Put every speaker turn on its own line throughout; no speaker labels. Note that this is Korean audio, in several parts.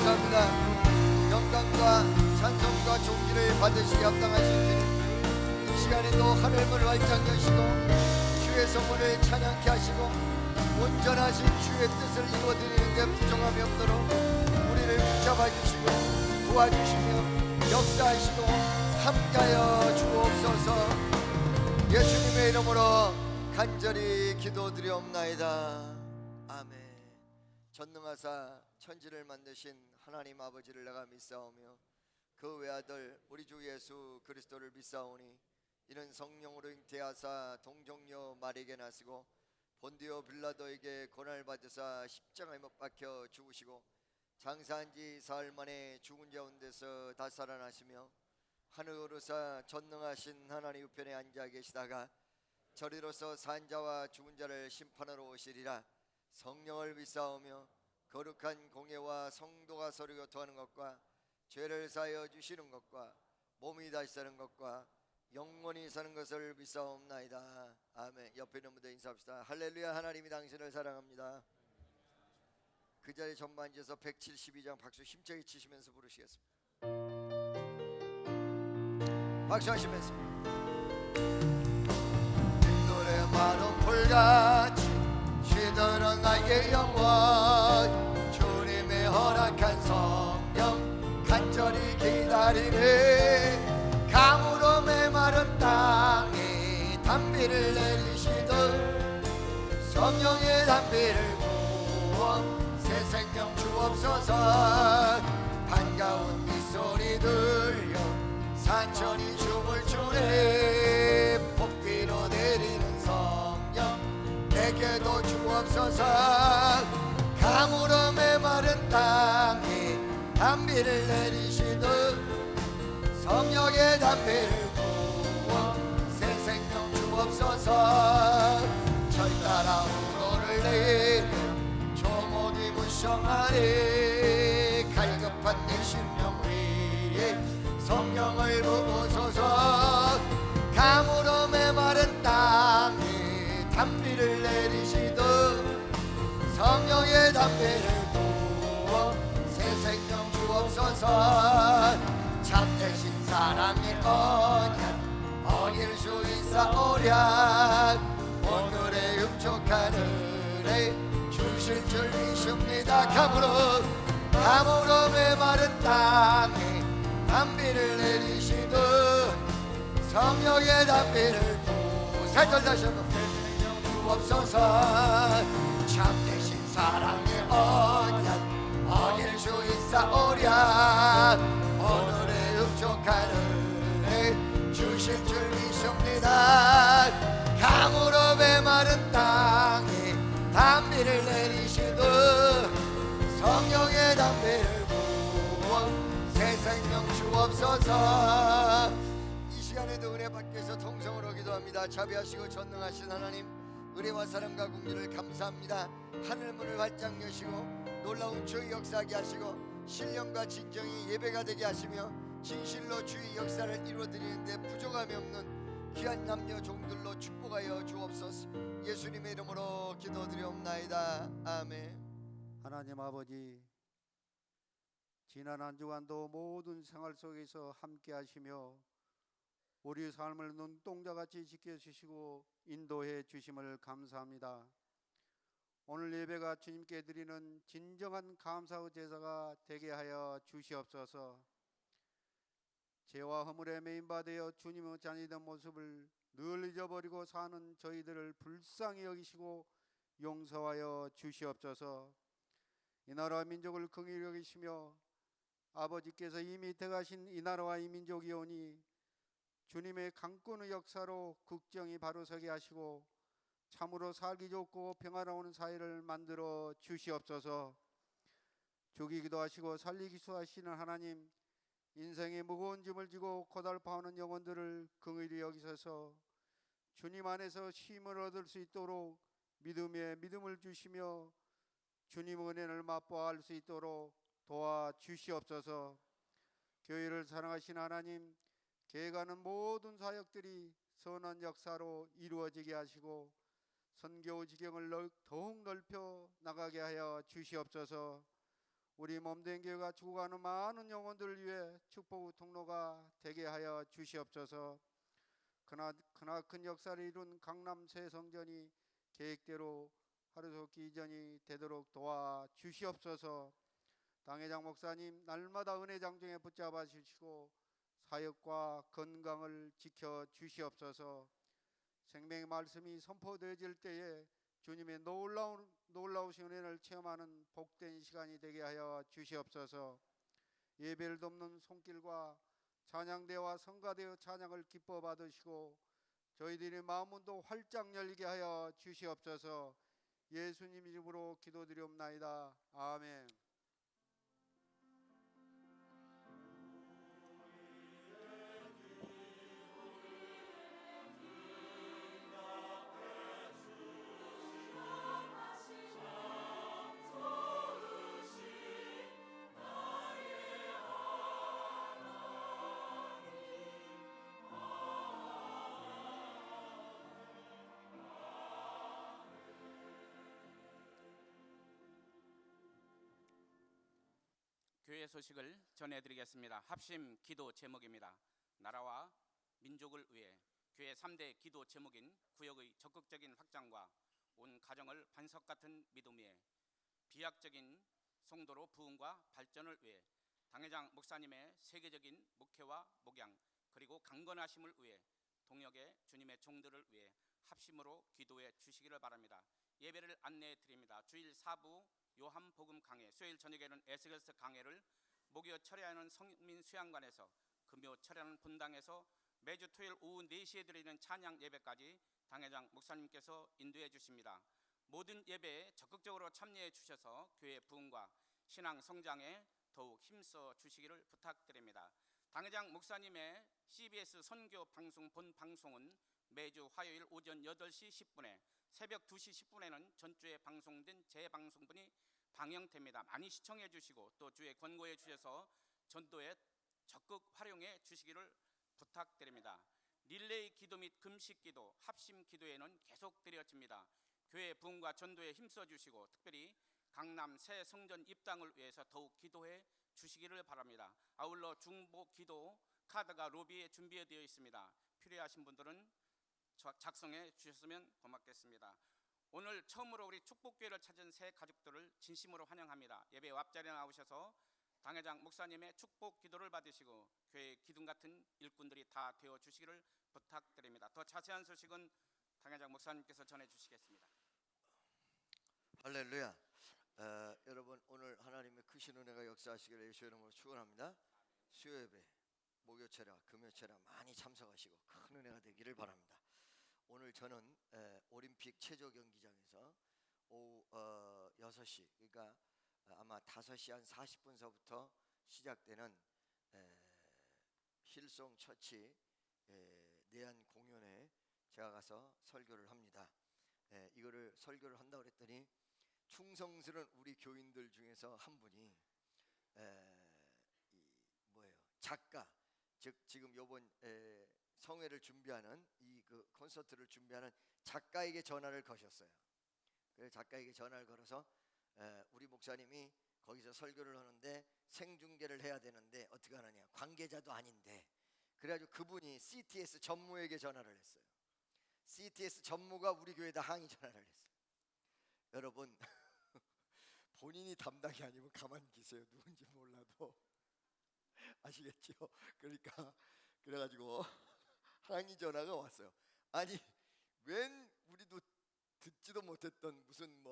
감사합니다. 영광과 찬송과 존귀를 받으시기 합당하신 주님, 이 시간에도 하늘문을 활짝 여시고 주의 성문을 찬양케 하시고 온전하신 주의 뜻을 이루어드리는 데 부정함이 없도록 우리를 붙잡아 주시고 도와주시며 역사하시고 함께하여 주옵소서. 예수님의 이름으로 간절히 기도드리옵나이다. 아멘. 전능하사 천지를 만드신 하나님 아버지를 내가 믿사오며 그 외아들 우리 주 예수 그리스도를 믿사오니 이는 성령으로 잉태하사 동정녀 마리에게 나시고 본디오 빌라도에게 고난을 받으사 십자가에 못 박혀 죽으시고 장사한 지 사흘 만에 죽은 자 가운데서 다시 살아나시며 하늘 오르사 전능하신 하나님 우편에 앉아 계시다가 저리로서 산 자와 죽은 자를 심판하러 오시리라. 성령을 믿사오며 거룩한 공예와 성도가 서로 교통하는 것과 죄를 사하여 주시는 것과 몸이 다시 사는 것과 영원히 사는 것을 믿사옵나이다. 아멘. 옆에 있는 분들 인사합시다. 할렐루야. 하나님이 당신을 사랑합니다. 그 자리 전반지에서 172장 박수 힘차게 치시면서 부르시겠습니다. 박수하시면서 노래 마른 풀같이 시들은 나의 영혼 주님의 허락한 성령 간절히 기다리네. 강으로 메마른 땅에 단비를 내리시듯 성령의 단비를 부어 새 생명 주옵소서. 반가운 빗소리 들려 산천이 춤을 추네. 폭비로 내리는 성령 내게도 주옵소서. 강으로 메마른 땅에 단비를 내리시듯 성령의 단비를 부어 새 생명 주옵소서. 저희 따라 우로를 내려 조목이 무성하네. 갈급한 내 심령 위에 성령을 부으소서. 강으로 메마른 땅에 단비를 내리시듯 성령의 단비를 부어 새 생명 주옵소서. 참되신 사랑의 언약 어길 수 있사오랴. 오늘의 흡족한 은혜 주실 줄 믿습니다. 강으로 메마른 땅에 단비를 내리시듯 성령의 단비를 부어 세 절 다시 한번 주옵소서. 참되신 사랑의 언약 어길 수 있사오랴. 오늘의 흡족한 은혜 주실 줄 믿습니다. 강으로 메마른 땅에 단비를 내리시듯 성령의 단비를 부어 새 생명 주옵소서. 이 시간에도 은혜 받기위해서 통성으로 기도합니다. 자비하시고 전능하신 하나님, 은혜와 사랑과 긍휼을 감사합니다. 하늘문을 활짝 여시고 놀라운 주의 역사하게 하시고 신령과 진정이 예배가 되게 하시며 진실로 주의 역사를 이루어드리는데 부족함이 없는 귀한 남녀 종들로 축복하여 주옵소서. 예수님의 이름으로 기도드리옵나이다. 아멘.
하나님 아버지, 지난 한 주간도 모든 생활 속에서 함께 하시며 우리 삶을 눈동자같이 지켜주시고 인도해 주심을 감사합니다. 오늘 예배가 주님께 드리는 진정한 감사의 제사가 되게 하여 주시옵소서. 죄와 허물에 매인받아 주님의 자녀된 모습을 늘 잊어버리고 사는 저희들을 불쌍히 여기시고 용서하여 주시옵소서. 이 나라와 민족을 긍휼히 여기시며 아버지께서 이미 택하신 이 나라와 이 민족이오니 주님의 강권의 역사로 국정이 바로 서게 하시고 참으로 살기 좋고 평화로운 사회를 만들어 주시옵소서. 죽이기도 하시고 살리기도 하시는 하나님, 인생의 무거운 짐을 지고 고달파하는 영혼들을 긍휼히 여기셔서 주님 안에서 쉼을 얻을 수 있도록 믿음에 믿음을 주시며 주님의 은혜를 맛보아 할 수 있도록 도와주시옵소서. 교회를 사랑하신 하나님, 계획하는 모든 사역들이 선한 역사로 이루어지게 하시고 선교 지경을 더욱 넓혀 나가게 하여 주시옵소서. 우리 몸된 교회가 죽어가는 많은 영혼들을 위해 축복의 통로가 되게 하여 주시옵소서. 크나큰 역사를 이룬 강남 새 성전이 계획대로 하루속히 이전이 되도록 도와 주시옵소서. 당회장 목사님 날마다 은혜 장중에 붙잡아 주시고 사역과 건강을 지켜 주시옵소서. 생명의 말씀이 선포되어질 때에 주님의 놀라우신 은혜를 체험하는 복된 시간이 되게 하여 주시옵소서. 예배를 돕는 손길과 찬양대와 성가대의 찬양을 기뻐 받으시고 저희들의 마음문도 활짝 열리게 하여 주시옵소서. 예수님 이름으로 기도드리옵나이다. 아멘.
교회 소식을 전해드리겠습니다. 합심 기도 제목입니다. 나라와 민족을 위해 교회 3대 기도 제목인 구역의 적극적인 확장과 온 가정을 반석 같은 믿음 위에 비약적인 성도로 부흥과 발전을 위해 당회장 목사님의 세계적인 목회와 목양 그리고 강건하심을 위해 동역의 주님의 종들을 위해 합심으로 기도해 주시기를 바랍니다. 예배를 안내해 드립니다. 주일 4부 요한복음 강해, 수요일 저녁에는 에스겔서 강해를 목요 철야하는 성민 수양관에서, 금요 철야하는 분당에서 매주 토요일 오후 4시에 드리는 찬양 예배까지 당회장 목사님께서 인도해 주십니다. 모든 예배에 적극적으로 참여해 주셔서 교회 부흥과 신앙 성장에 더욱 힘써 주시기를 부탁드립니다. 당회장 목사님의 CBS 선교 방송 본 방송은 매주 화요일 오전 8시 10분에 새벽 2시 10분에는 전주에 방송된 재방송분이 방영됩니다. 많이 시청해 주시고 또 주에 권고해 주셔서 전도에 적극 활용해 주시기를 부탁드립니다. 릴레이 기도 및 금식 기도, 합심 기도에는 계속 드려집니다. 교회 부흥과 전도에 힘써 주시고 특별히 강남 새 성전 입당을 위해서 더욱 기도해 주시기를 바랍니다. 아울러 중보 기도 카드가 로비에 준비되어 있습니다. 필요하신 분들은 작성해 주셨으면 고맙겠습니다. 오늘 처음으로 우리 축복교회를 찾은 새 가족들을 진심으로 환영합니다. 예배 앞자리에 나오셔서 당회장 목사님의 축복 기도를 받으시고 교회 기둥 같은 일꾼들이 다 되어 주시기를 부탁드립니다. 더 자세한 소식은 당회장 목사님께서 전해 주시겠습니다.
할렐루야. 여러분 오늘 하나님의 크신 은혜가 역사하시기를 예수의 이름으로 축원합니다. 수요예배, 목요철야, 금요철야 많이 참석하시고 큰 은혜가 되기를 바랍니다. 오늘 저는 올림픽 체조 경기장에서 오후 6시 그러니까 아마 5시 한 40분서부터 시작되는 힐송 처치 내한 공연에 제가 가서 설교를 합니다. 이거를 설교를 한다고 그랬더니 충성스러운 우리 교인들 중에서 한 분이 작가, 즉 지금 요번 성회를 준비하는 그 콘서트를 준비하는 작가에게 전화를 거셨어요. 그래서 작가에게 전화를 걸어서 우리 목사님이 거기서 설교를 하는데 생중계를 해야 되는데 어떻게 하느냐, 관계자도 아닌데. 그래가지고 그분이 CTS 전무에게 전화를 했어요. CTS 전무가 우리 교회에다 항의 전화를 했어요. 여러분 본인이 담당이 아니면 가만히 계세요. 누군지 몰라도 아시겠죠? 그러니까 그래가지고 항의 전화가 왔어요. 아니 웬 우리도 듣지도 못했던 무슨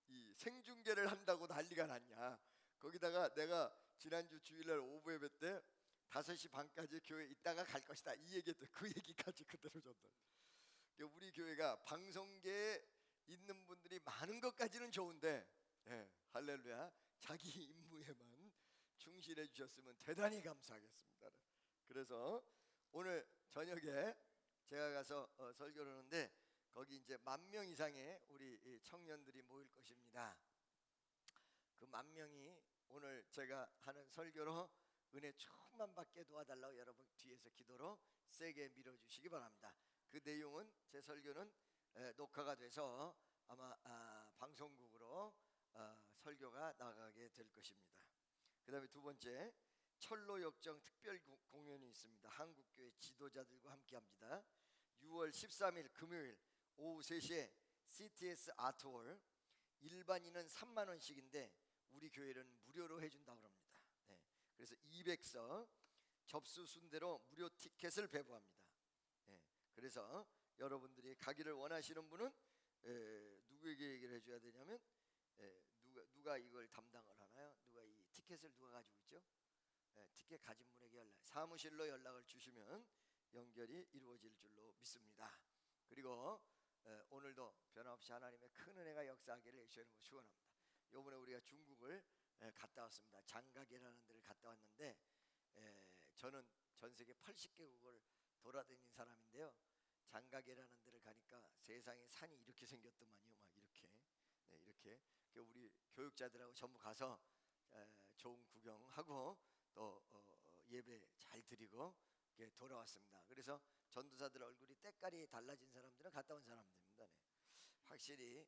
이 생중계를 한다고 난리가 났냐. 거기다가 내가 지난주 주일날 오후 예배 때 5시 반까지 교회에 있다가 갈 것이다 이 얘기했던 그 얘기까지 그대로 전달. 우리 교회가 방송계에 있는 분들이 많은 것까지는 좋은데 할렐루야, 자기 임무에만 충실해 주셨으면 대단히 감사하겠습니다. 그래서 오늘 저녁에 제가 가서 설교를 하는데 거기 이제 10,000명 이상의 우리 청년들이 모일 것입니다. 그 10,000명이 오늘 제가 하는 설교로 은혜 충만받게 도와달라고 여러분 뒤에서 기도로 세게 밀어주시기 바랍니다. 그 내용은 제 설교는 녹화가 돼서 아마 방송국으로 설교 설교가 나가게 될 것입니다. 그 다음에 두 번째, 철로 역정 특별 공연이 있습니다. 한국교회 지도자들과 함께 합니다. 6월 13일 금요일 오후 3시에 CTS 아트홀, 일반인은 3만 원씩인데 우리 교회는 무료로 해준다고 합니다. 네, 그래서 200석 접수 순대로 무료 티켓을 배부합니다. 네, 그래서 여러분들이 가기를 원하시는 분은 누구에게 얘기를 해줘야 되냐면 누가 이걸 담당을 하나요? 누가 이 티켓을 누가 가지고 있죠? 티켓 가진 분에게 사무실로 연락을 주시면 연결이 이루어질 줄로 믿습니다. 그리고 오늘도 변함없이 하나님의 큰 은혜가 역사하기를 예수님으로 축원합니다. 이번에 우리가 중국을 갔다 왔습니다. 장각이라는 데를 갔다 왔는데 저는 전 세계 80개국을 돌아다닌 사람인데요. 장각이라는 데를 가니까 세상에 산이 이렇게 생겼더만요. 막 이렇게 이렇게 우리 교육자들하고 전부 가서 좋은 구경하고 또 예배 잘 드리고 돌아왔습니다. 그래서 전도사들 얼굴이 때깔이 달라진 사람들은 갔다 온 사람들입니다. 네. 확실히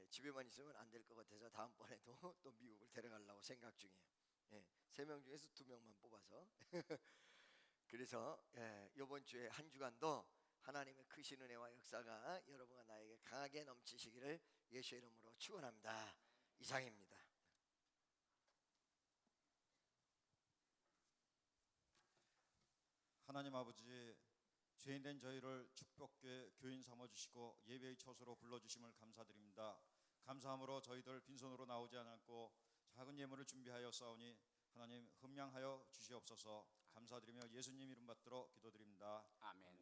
집에만 있으면 안 될 것 같아서 다음번에도 또 미국을 데려가려고 생각 중이에요. 3명 중에서 2명만 뽑아서 그래서 이번 주에 한 주간도 하나님의 크신 은혜와 역사가 여러분과 나에게 강하게 넘치시기를 예수의 이름으로 축원합니다. 이상입니다.
하나님 아버지, 죄인된 저희를 축복교회 교인 삼아주시고 예배의 처소로 불러주심을 감사드립니다. 감사함으로 저희들 빈손으로 나오지 않았고 작은 예물을 준비하여 싸우니 하나님 흠량하여 주시옵소서. 감사드리며 예수님 이름 받들어 기도드립니다.
아멘.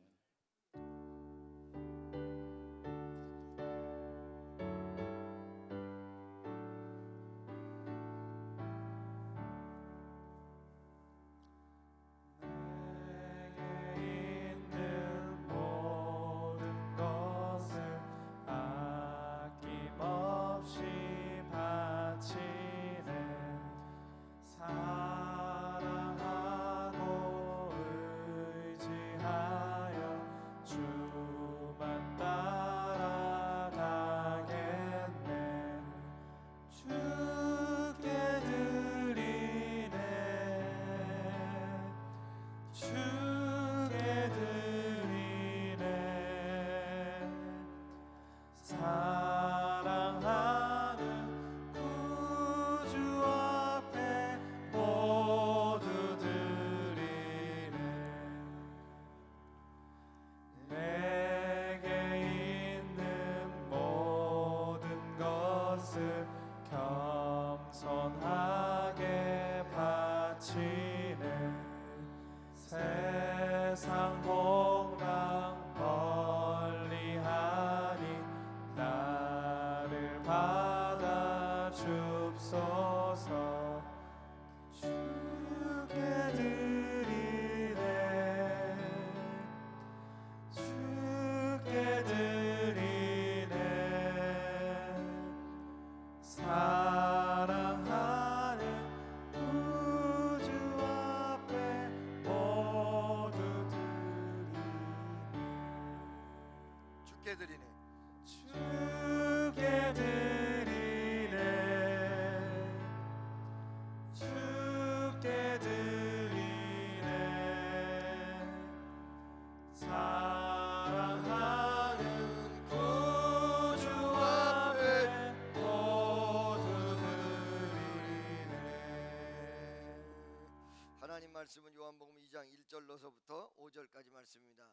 하나님 말씀은 요한복음 2장 1절로서부터 5절까지 말씀입니다.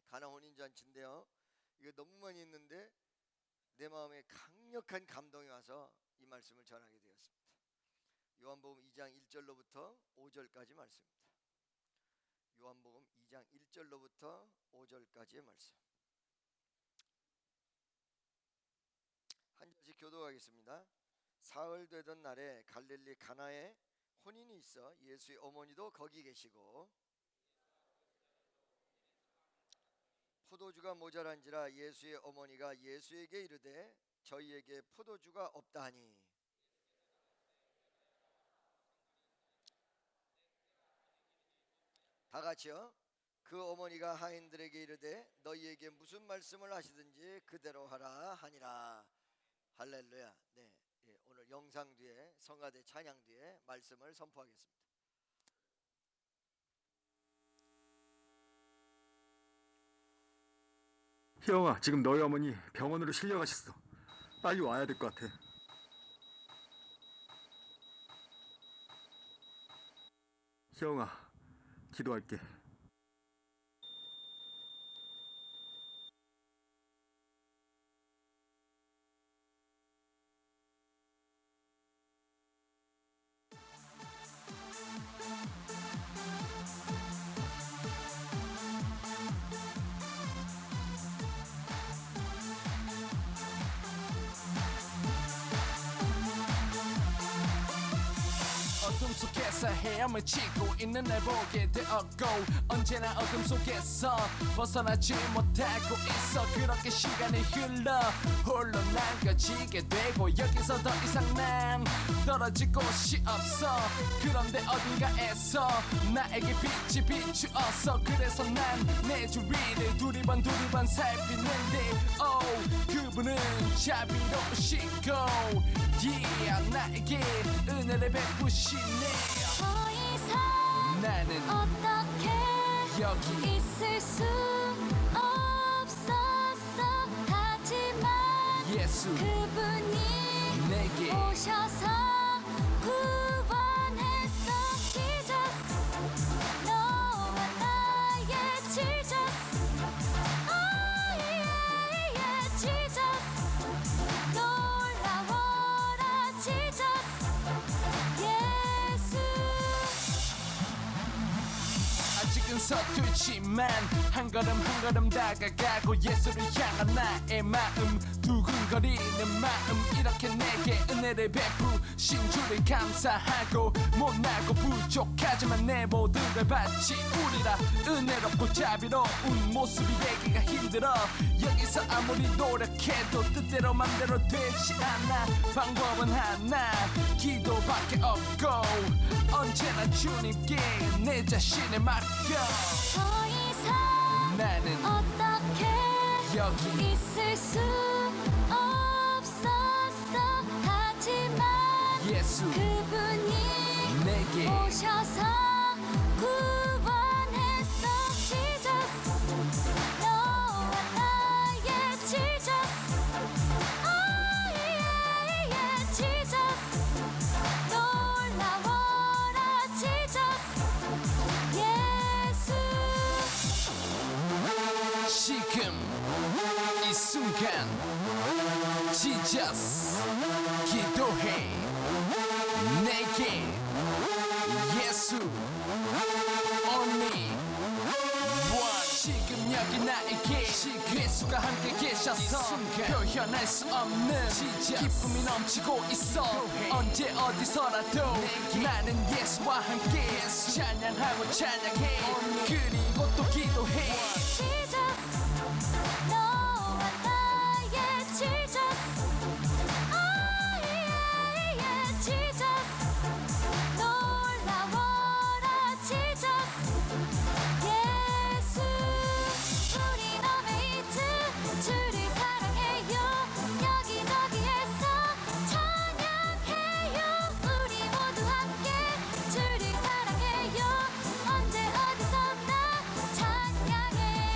가나 혼인잔치인데요. 이거 너무 많이 했는데 내 마음에 강력한 감동이 와서 이 말씀을 전하게 되었습니다. 요한복음 2장 1절로부터 5절까지 말씀입니다. 요한복음 2장 1절로부터 5절까지의 말씀. 한 절씩 교독하겠습니다. 사흘 되던 날에 갈릴리 가나에 혼인이 있어 예수의 어머니도 거기 계시고 포도주가 모자란지라 예수의 어머니가 예수에게 이르되 저희에게 포도주가 없다하니 다 같이요. 그 어머니가 하인들에게 이르되 너희에게 무슨 말씀을 하시든지 그대로 하라 하니라. 할렐루야. 오늘 영상 뒤에 성가대 찬양 뒤에 말씀을 선포하겠습니다.
희영아, 지금 너희 어머니 병원으로 실려가셨어. 빨리 와야 될 것 같아. 희영아, 기도할게.
어둠 속에서 헤엄을 치고 있는 날 보게 되었고 언제나 어둠 속에서 벗어나지 못하고 있어. 그렇게 시간이 흘러 홀로 남겨지게 되고 여기서 더 이상 난 떨어질 곳이 없어. 그런데 어딘가에서 나에게 빛이 비추었어. 그래서 난 내 주위를 두리번 살피는데 그분은 자비로우시고 yeah, 나에게 은혜를 베푸시네.
더 이상
나는
어떻게
여기
있을 수 없었어. 하지만
예수
그분이
내게
오셔서 구원했어. Jesus, 너와 나의 Jesus, oh yeah, yeah, Jesus, 놀라워라 Jesus, 예수.
아직은 서툴지만 한 걸음 다가가고 예수를 향한 나의 마음 두근거리는 마음 이렇게 내게 은혜를 베푸신 주를 감사하고 못나고 부족하지만 내 모든 걸 바치우리라. 은혜롭고 자비로운 모습이 되기가 힘들어. 여기서 아무리 노력해도 뜻대로 맘대로 되지 않아. 방법은 하나 기도밖에 없고 언제나 주님께 내 자신을 맡겨.
더 이상
나는
어떻게
여기
있을 수 없었어. 하지만
예수
그분이
내게
오셔서 구원했어. Jesus, 너와 나의 Jesus, oh yeah, yeah, Jesus, 놀라워라 Jesus, 예수.
지금 이 순간 Jesus 기도해 내게 예수 only one. 지금 여기 나에게 예수가 함께 계셔서 표현할 수 없는 기쁨이 넘치고 있어. 언제 어디서라도 나는 예수와 함께 찬양하고 찬양해 그리고 또 기도해.
Jesus, 너와 나의 Jesus, oh yeah, yeah, Jesus, 놀라워라 Jesus, 예수. 우리 너의 이트 주를 사랑해요. 여기저기에서 찬양해요. 우리 모두 함께 주를 사랑해요. 언제 어디서나 찬양해요.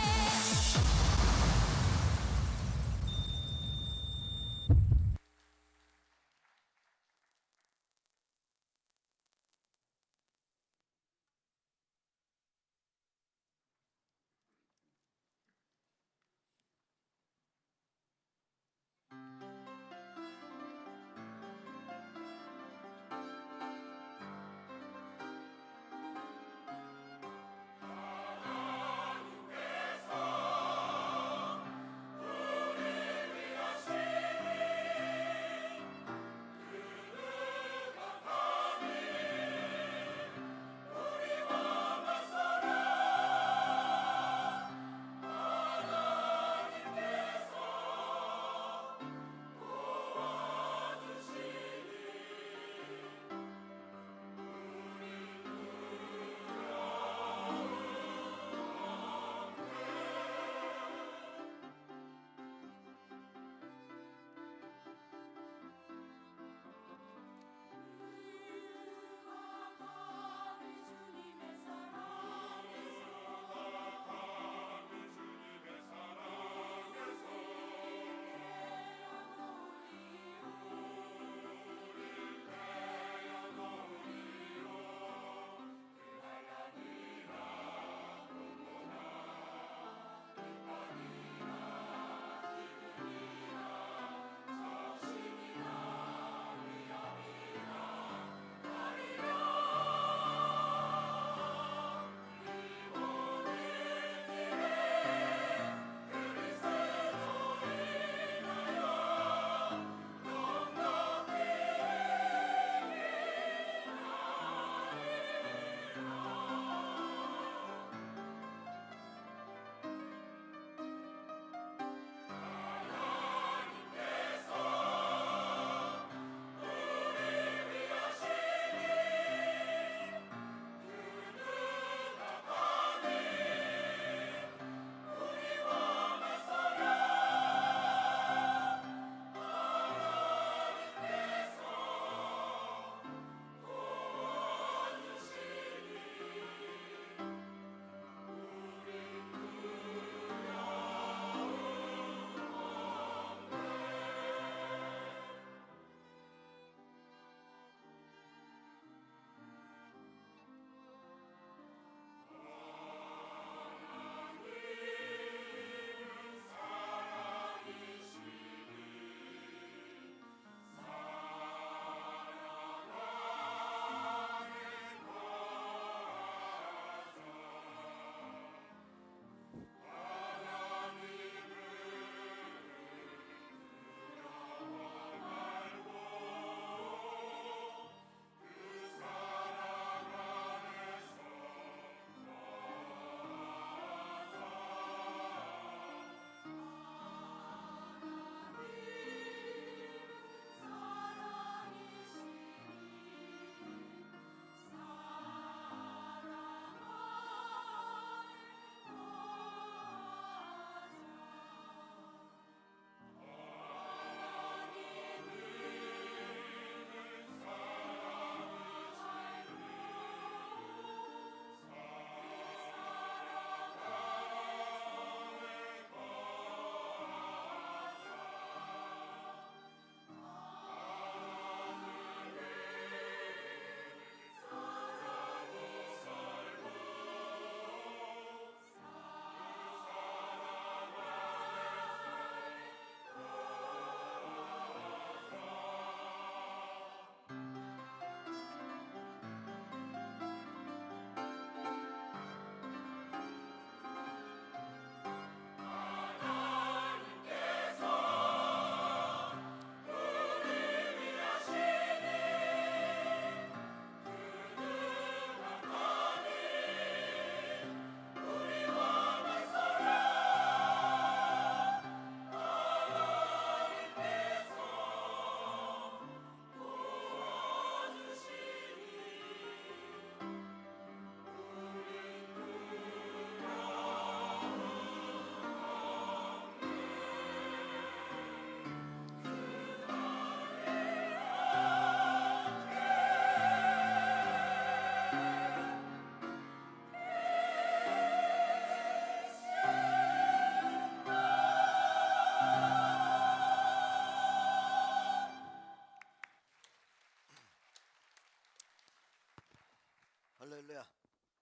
할렐루야.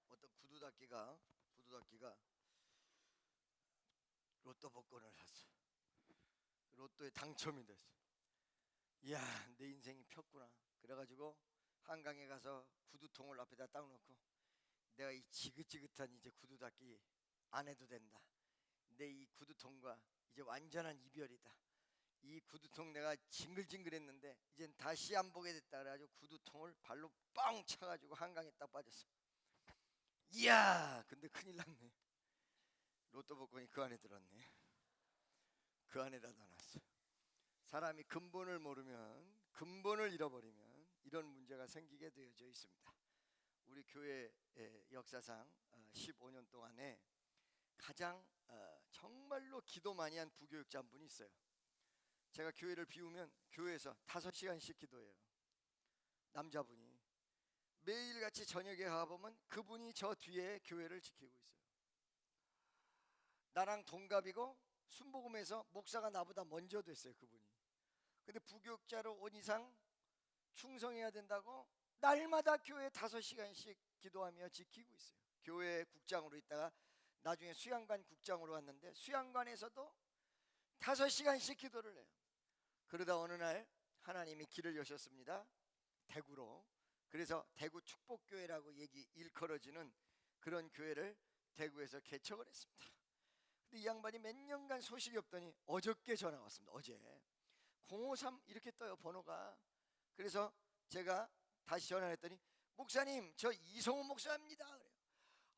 어떤 구두닦이가 로또 복권을 샀어. 로또에 당첨이 됐어. 이야, 내 인생이 폈구나. 그래가지고 한강에 가서 구두통을 앞에다 딱 놓고, 내가 이 지긋지긋한 이제 구두닦이 안 해도 된다. 내 이 구두통과 이제 완전한 이별이다. 이 구두통 내가 징글징글했는데 이젠 다시 안 보게 됐다. 그래가지고 구두통을 발로 뻥 차가지고 한강에 딱 빠졌어. 이야, 근데 큰일 났네. 로또 복권이 그 안에 들었네. 그 안에다 넣어놨어. 사람이 근본을 모르면, 근본을 잃어버리면 이런 문제가 생기게 되어져 있습니다. 우리 교회 역사상 15년 동안에 가장 정말로 기도 많이 한 부교육자 한 분이 있어요. 제가 교회를 비우면 교회에서 5시간씩 기도해요. 남자분이 매일같이 저녁에 가보면 그분이 저 뒤에 교회를 지키고 있어요. 나랑 동갑이고 순복음에서 목사가 나보다 먼저 됐어요, 그분이. 근데 부교육자로 온 이상 충성해야 된다고 날마다 교회 5시간씩 기도하며 지키고 있어요. 교회 국장으로 있다가 나중에 수양관 국장으로 왔는데 수양관에서도 5시간씩 기도를 해요. 그러다 어느 날 하나님이 길을 여셨습니다. 대구로. 그래서 대구 축복교회라고 일컬어지는 그런 교회를 대구에서 개척을 했습니다. 근데 이 양반이 몇 년간 소식이 없더니 어저께 전화 왔습니다. 어제 053 이렇게 떠요, 번호가. 그래서 제가 다시 전화를 했더니, 목사님, 저 이성호 목사입니다. 그래요.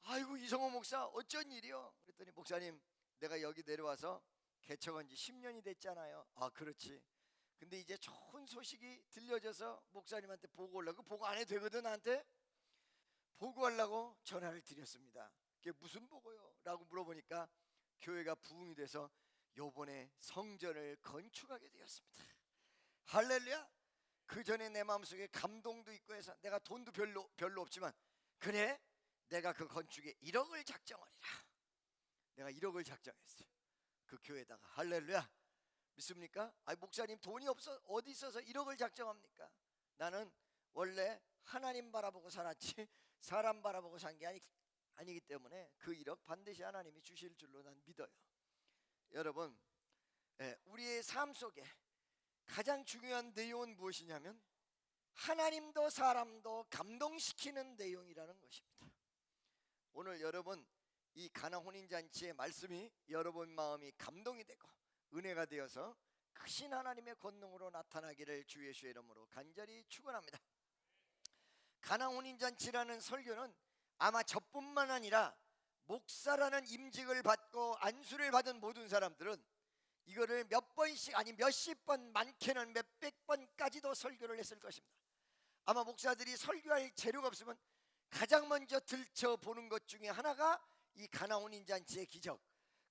아이고, 이성호 목사 어쩐 일이요? 그랬더니, 목사님, 내가 여기 내려와서 개척한 지 10년이 됐잖아요. 아, 그렇지. 근데 이제 좋은 소식이 들려져서 목사님한테 보고하려고. 보고 안 해도 되거든. 나한테 보고하려고 전화를 드렸습니다. 그게 무슨 보고요? 라고 물어보니까 교회가 부흥이 돼서 요번에 성전을 건축하게 되었습니다. 할렐루야. 그 전에 내 마음속에 감동도 있고 해서 내가 돈도 별로 없지만, 그래, 내가 그 건축에 1억을 작정하리라. 내가 1억을 작정했어요, 그 교회에다가. 할렐루야. 믿습니까? 아니, 목사님 돈이 없어 어디 있어서 1억을 작정합니까? 나는 원래 하나님 바라보고 살았지 사람 바라보고 산 게 아니기 때문에 그 1억 반드시 하나님이 주실 줄로 난 믿어요. 여러분, 우리의 삶 속에 가장 중요한 내용은 무엇이냐면 하나님도 사람도 감동시키는 내용이라는 것입니다. 오늘 여러분, 이 가나 혼인잔치의 말씀이 여러분 마음이 감동이 되고 은혜가 되어서 크신 하나님의 권능으로 나타나기를 주 예수의 이름으로 간절히 축원합니다. 가나 혼인잔치라는 설교는 아마 저뿐만 아니라 목사라는 임직을 받고 안수를 받은 모든 사람들은 이거를 몇 번씩, 아니 몇십 번, 많게는 몇백 번까지도 설교를 했을 것입니다. 아마 목사들이 설교할 재료가 없으면 가장 먼저 들춰보는 것 중에 하나가 이 가나 혼인잔치의 기적,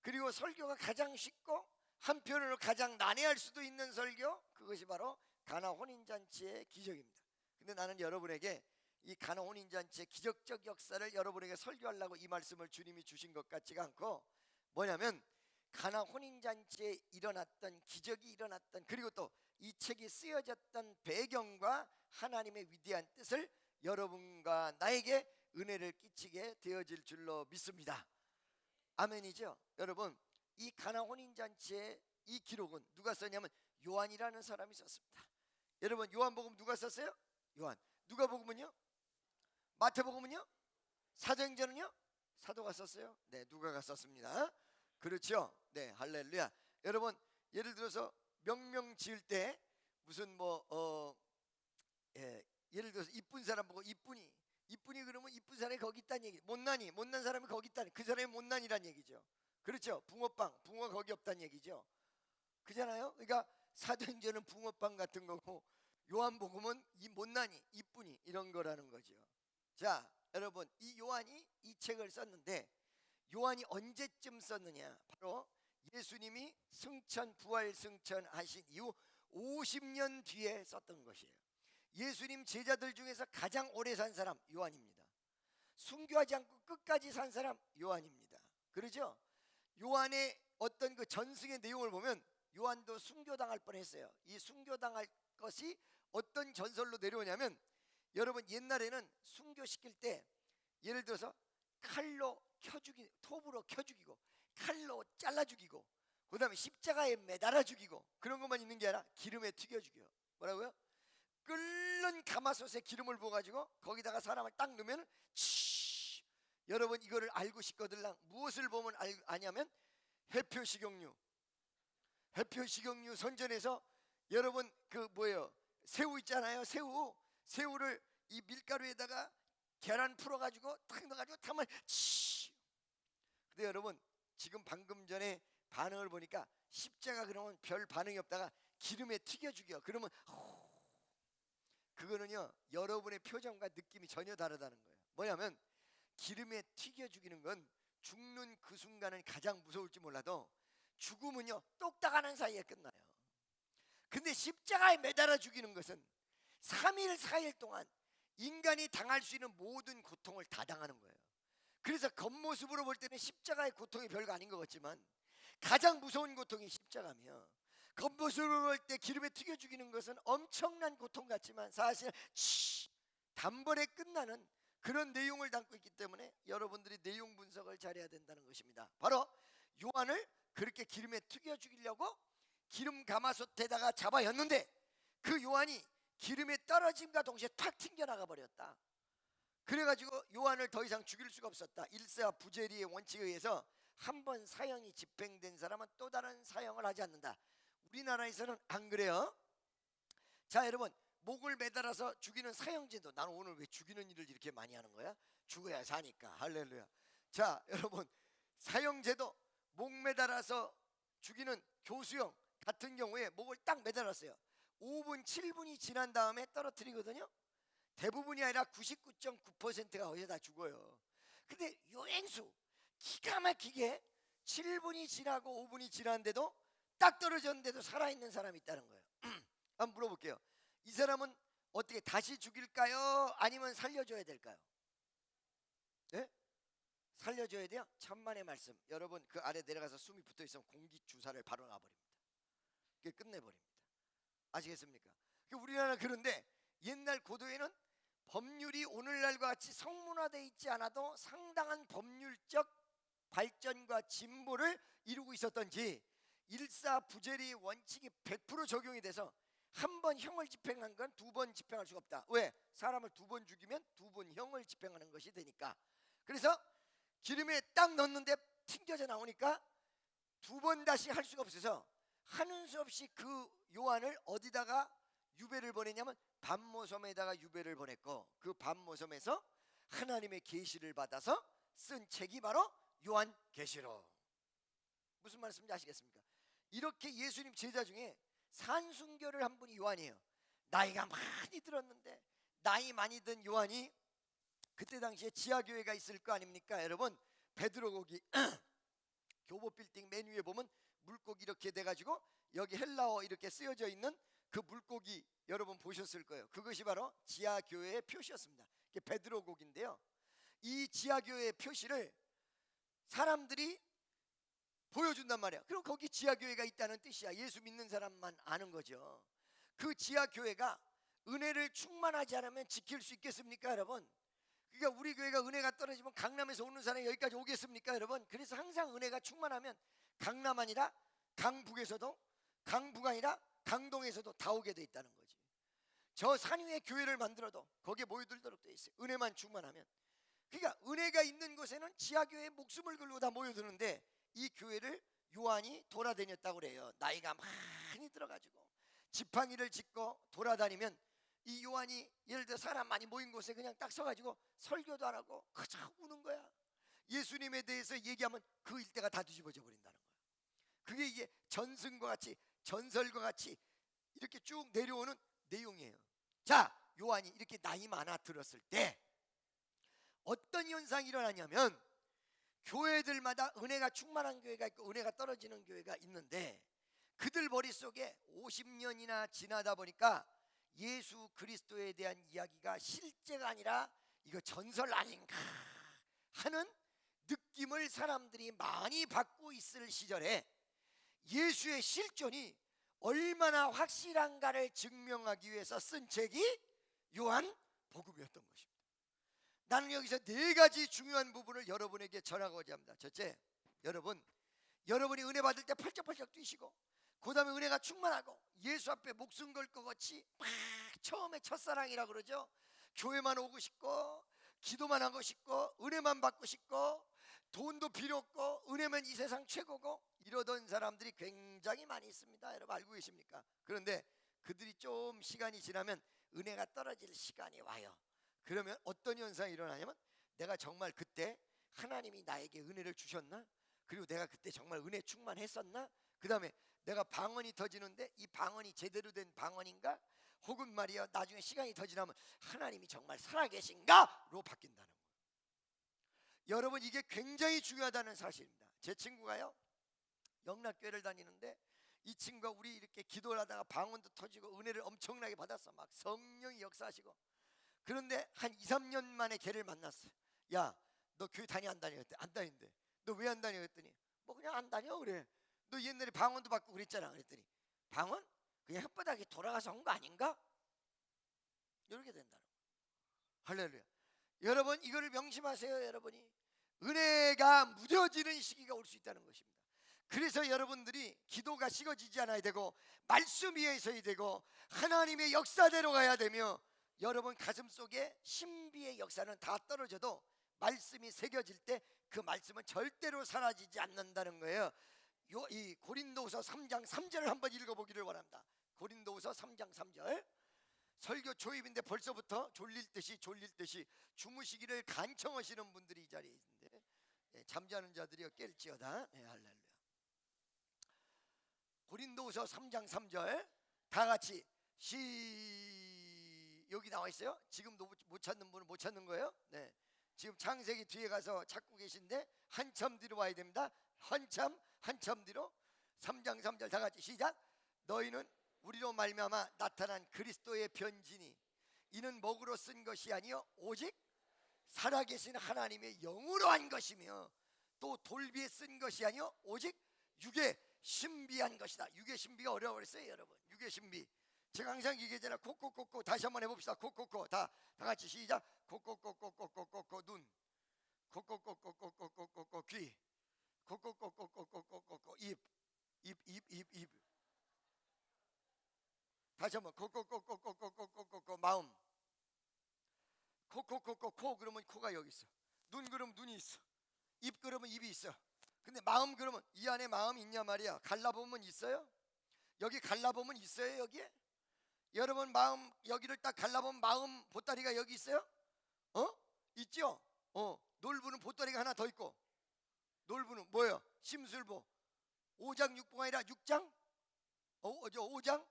그리고 설교가 가장 쉽고 한편으로 가장 난해할 수도 있는 설교, 그것이 바로 가나 혼인잔치의 기적입니다. 근데 나는 여러분에게 이 가나 혼인잔치의 기적적 역사를 여러분에게 설교하려고 이 말씀을 주님이 주신 것 같지가 않고, 뭐냐면 가나 혼인잔치에 일어났던 기적이 일어났던, 그리고 또 이 책이 쓰여졌던 배경과 하나님의 위대한 뜻을 여러분과 나에게 은혜를 끼치게 되어질 줄로 믿습니다. 아멘이죠? 여러분, 이 가나 혼인잔치의 이 기록은 누가 썼냐면 요한이라는 사람이 썼습니다. 여러분, 요한복음 누가 썼어요? 요한. 누가복음은요? 마태복음은요? 사도행전은요? 사도가 썼어요? 네, 누가가 썼습니다. 그렇죠? 네, 할렐루야. 여러분, 예를 들어서 명명 지을 때 무슨 예를 들어서 이쁜 사람 보고 이쁜이 그러면 이쁜 사람이 거기 있다는 얘기. 못난 사람이 거기 있다는, 그 사람이 못난이란 얘기죠. 그렇죠? 붕어빵, 붕어가 거기 없다는 얘기죠. 그잖아요. 그러니까 사도행전은 붕어빵 같은 거고 요한복음은 이 못난이, 이쁜이 이런 거라는 거죠. 자, 여러분, 이 요한이 이 책을 썼는데 요한이 언제쯤 썼느냐? 바로 예수님이 부활 승천하신 이후 50년 뒤에 썼던 것이에요. 예수님 제자들 중에서 가장 오래 산 사람 요한입니다. 순교하지 않고 끝까지 산 사람 요한입니다. 그러죠? 요한의 어떤 그 전승의 내용을 보면 요한도 순교당할 뻔했어요. 이 순교당할 것이 어떤 전설로 내려오냐면, 여러분, 옛날에는 순교시킬 때 예를 들어서 칼로 켜 죽이, 톱으로 켜 죽이고 칼로 잘라 죽이고 그 다음에 십자가에 매달아 죽이고 그런 것만 있는 게 아니라 기름에 튀겨 죽여요. 뭐라고요? 끓는 가마솥에 기름을 부어가지고 거기다가 사람을 딱 넣으면 여러분 이거를 알고 싶거들랑 무엇을 보면 아냐면 해표식용유 선전에서 여러분 그 뭐예요? 새우 있잖아요. 새우를 이 밀가루에다가 계란 풀어가지고 탁 넣어가지고 타면 근데 여러분 지금 방금 전에 반응을 보니까 십자가 그러면 별 반응이 없다가 기름에 튀겨 죽여. 그러면 그거는요 여러분의 표정과 느낌이 전혀 다르다는 거예요. 뭐냐면 기름에 튀겨 죽이는 건 죽는 그 순간은 가장 무서울지 몰라도 죽음은요 똑딱하는 사이에 끝나요. 근데 십자가에 매달아 죽이는 것은 3일 4일 동안 인간이 당할 수 있는 모든 고통을 다 당하는 거예요. 그래서 겉모습으로 볼 때는 십자가의 고통이 별거 아닌 것 같지만 가장 무서운 고통이 십자가며 겉모습으로 볼 때 기름에 튀겨 죽이는 것은 엄청난 고통 같지만 사실 단번에 끝나는 그런 내용을 담고 있기 때문에 여러분들이 내용 분석을 잘해야 된다는 것입니다. 바로 요한을 그렇게 기름에 튀겨 죽이려고 기름 가마솥에다가 잡아였는데 그 요한이 기름에 떨어짐과 동시에 탁 튕겨나가 버렸다. 그래가지고 요한을 더 이상 죽일 수가 없었다. 일사 부재리의 원칙에 의해서 한 번 사형이 집행된 사람은 또 다른 사형을 하지 않는다. 우리나라에서는 안 그래요. 자 여러분 목을 매달아서 죽이는 사형제도, 나는 오늘 왜 죽이는 일을 이렇게 많이 하는 거야? 죽어야 사니까. 할렐루야. 자 여러분 사형제도 목 매달아서 죽이는 교수형 같은 경우에 목을 딱 매달았어요. 5분 7분이 지난 다음에 떨어뜨리거든요. 대부분이 아니라 99.9%가 거기서 다 죽어요. 근데 요행수 기가 막히게 7분이 지나고 5분이 지났는데도 딱 떨어졌는데도 살아있는 사람이 있다는 거예요. 한번 물어볼게요. 이 사람은 어떻게 다시 죽일까요? 아니면 살려줘야 될까요? 네? 살려줘야 돼요? 천만의 말씀. 여러분 그 아래 내려가서 숨이 붙어있으면 공기 주사를 바로 놔버립니다. 그게 끝내버립니다. 아시겠습니까? 우리나라는 그런데 옛날 고도에는 법률이 오늘날과 같이 성문화되어 있지 않아도 상당한 법률적 발전과 진보를 이루고 있었던지 일사부재리 원칙이 100% 적용이 돼서 한 번 형을 집행한 건 두 번 집행할 수가 없다. 왜? 사람을 두 번 죽이면 두 번 형을 집행하는 것이 되니까. 그래서 기름에 딱 넣었는데 튕겨져 나오니까 두 번 다시 할 수가 없어서 하는 수 없이 그 요한을 어디다가 유배를 보냈냐면 반모섬에다가 유배를 보냈고 그 반모섬에서 하나님의 계시를 받아서 쓴 책이 바로 요한계시록. 무슨 말씀인지 아시겠습니까? 이렇게 예수님 제자 중에 산순교를 한 분이 요한이에요. 나이가 많이 들었는데 나이 많이 든 요한이 그때 당시에 지하교회가 있을 거 아닙니까? 여러분 베드로고기 교보빌딩 맨 위에 보면 물고기 이렇게 돼가지고 여기 헬라어 이렇게 쓰여져 있는 그 물고기 여러분 보셨을 거예요. 그것이 바로 지하교회의 표시였습니다. 이게 베드로고기인데요. 이 지하교회의 표시를 사람들이 보여준단 말이야. 그럼 거기 지하교회가 있다는 뜻이야. 예수 믿는 사람만 아는 거죠. 그 지하교회가 은혜를 충만하지 않으면 지킬 수 있겠습니까 여러분? 그러니까 우리 교회가 은혜가 떨어지면 강남에서 오는 사람이 여기까지 오겠습니까 여러분? 그래서 항상 은혜가 충만하면 강남 아니라 강북에서도, 강북 아니라 강동에서도 다 오게 돼 있다는 거지. 저 산 위에 교회를 만들어도 거기에 모여들도록 돼 있어요. 은혜만 충만하면. 그러니까 은혜가 있는 곳에는 지하교회에 목숨을 걸고 다 모여드는데 이 교회를 요한이 돌아다녔다고 그래요. 나이가 많이 들어가지고 지팡이를 짚고 돌아다니면 이 요한이 예를 들어 사람 많이 모인 곳에 그냥 딱 서가지고 설교도 안 하고 그저 우는 거야. 예수님에 대해서 얘기하면 그 일대가 다 뒤집어져 버린다는 거야. 그게 이게 전승과 같이 전설과 같이 이렇게 쭉 내려오는 내용이에요. 자, 요한이 이렇게 나이 많아 들었을 때 어떤 현상이 일어나냐면 교회들마다 은혜가 충만한 교회가 있고 은혜가 떨어지는 교회가 있는데 그들 머릿속에 50년이나 지나다 보니까 예수 그리스도에 대한 이야기가 실제가 아니라 이거 전설 아닌가 하는 느낌을 사람들이 많이 받고 있을 시절에 예수의 실존이 얼마나 확실한가를 증명하기 위해서 쓴 책이 요한복음이었던 것입니다. 나는 여기서 네 가지 중요한 부분을 여러분에게 전하고자 합니다. 첫째, 여러분이 은혜 받을 때 펄쩍펄쩍 뛰시고, 그 다음에 은혜가 충만하고 예수 앞에 목숨 걸 것 같이 막 처음에 첫사랑이라 그러죠. 교회만 오고 싶고 기도만 하고 싶고 은혜만 받고 싶고 돈도 필요 없고 은혜면 이 세상 최고고 이러던 사람들이 굉장히 많이 있습니다. 여러분 알고 계십니까? 그런데 그들이 좀 시간이 지나면 은혜가 떨어질 시간이 와요. 그러면 어떤 현상이 일어나냐면, 내가 정말 그때 하나님이 나에게 은혜를 주셨나? 그리고 내가 그때 정말 은혜 충만했었나? 그 다음에 내가 방언이 터지는데 이 방언이 제대로 된 방언인가? 혹은 말이야 나중에 시간이 더 지나면 하나님이 정말 살아계신가?로 바뀐다는 거예요. 여러분 이게 굉장히 중요하다는 사실입니다. 제 친구가요 영락교회를 다니는데, 이 친구가 우리 이렇게 기도를 하다가 방언도 터지고 은혜를 엄청나게 받았어. 막 성령이 역사하시고. 그런데 한 2, 3년 만에 걔를 만났어. 야, 너 교회 다니 안 다녀? 그랬더니 안 다닌대. 너 왜 안 다녀? 그랬더니 뭐 그냥 안 다녀 그래. 너 옛날에 방언도 받고 그랬잖아. 그랬더니 방언? 그냥 혓바닥에 돌아가서 한 거 아닌가? 이렇게 된다는 거예요. 할렐루야. 여러분 이거를 명심하세요. 여러분이 은혜가 무뎌지는 시기가 올 수 있다는 것입니다. 그래서 여러분들이 기도가 식어지지 않아야 되고 말씀 위에 있어야 되고 하나님의 역사대로 가야 되며, 여러분 가슴 속에 신비의 역사는 다 떨어져도 말씀이 새겨질 때 그 말씀은 절대로 사라지지 않는다는 거예요. 이 고린도후서 3장 3절을 한번 읽어보기를 원합니다. 고린도후서 3장 3절. 설교 초입인데 벌써부터 졸릴 듯이 주무시기를 간청하시는 분들이 이 자리에 있는데, 잠자는 자들이여 깰지어다. 할렐루야. 고린도후서 3장 3절 다 같이 여기 나와 있어요. 지금도 못 찾는 분은 못 찾는 거예요. 네. 지금 창세기 뒤에 가서 찾고 계신데 한참 뒤로 와야 됩니다. 한참 뒤로. 3장 3절 다 같이 시작. 너희는 우리로 말미암아 나타난 그리스도의 편지니 이는 먹으로 쓴 것이 아니요 오직 살아계신 하나님의 영으로 한 것이며, 또 돌비에 쓴 것이 아니요 오직 육에 신비한 것이다. 육의 신비가 어려워 그랬어요. 여러분 육의 신비. 제가 항상 얘기하잖아요. 코코코코. 다시 한번 해봅시다. 코코코. 다 같이 시작. 코코코코코코코코 눈. 코코코코코코코코 귀. 코코코코코코코코 입. 다시 한번 코코코코코코코코코 마음. 코코코코 코 그러면 코가 여기 있어. 눈 그러면 눈이 있어. 입 그러면 입이 있어. 근데 마음 그러면 이 안에 마음이 있냐 말이야. 갈라보면 있어요? 여기 갈라보면 있어요? 여기에? 여러분 마음 여기를 딱 갈라보면 마음 보따리가 여기 있어요? 있죠? 놀부는 보따리가 하나 더 있고, 놀부는 뭐예요? 심술보. 5장 6보가 아니라 6장? 5장?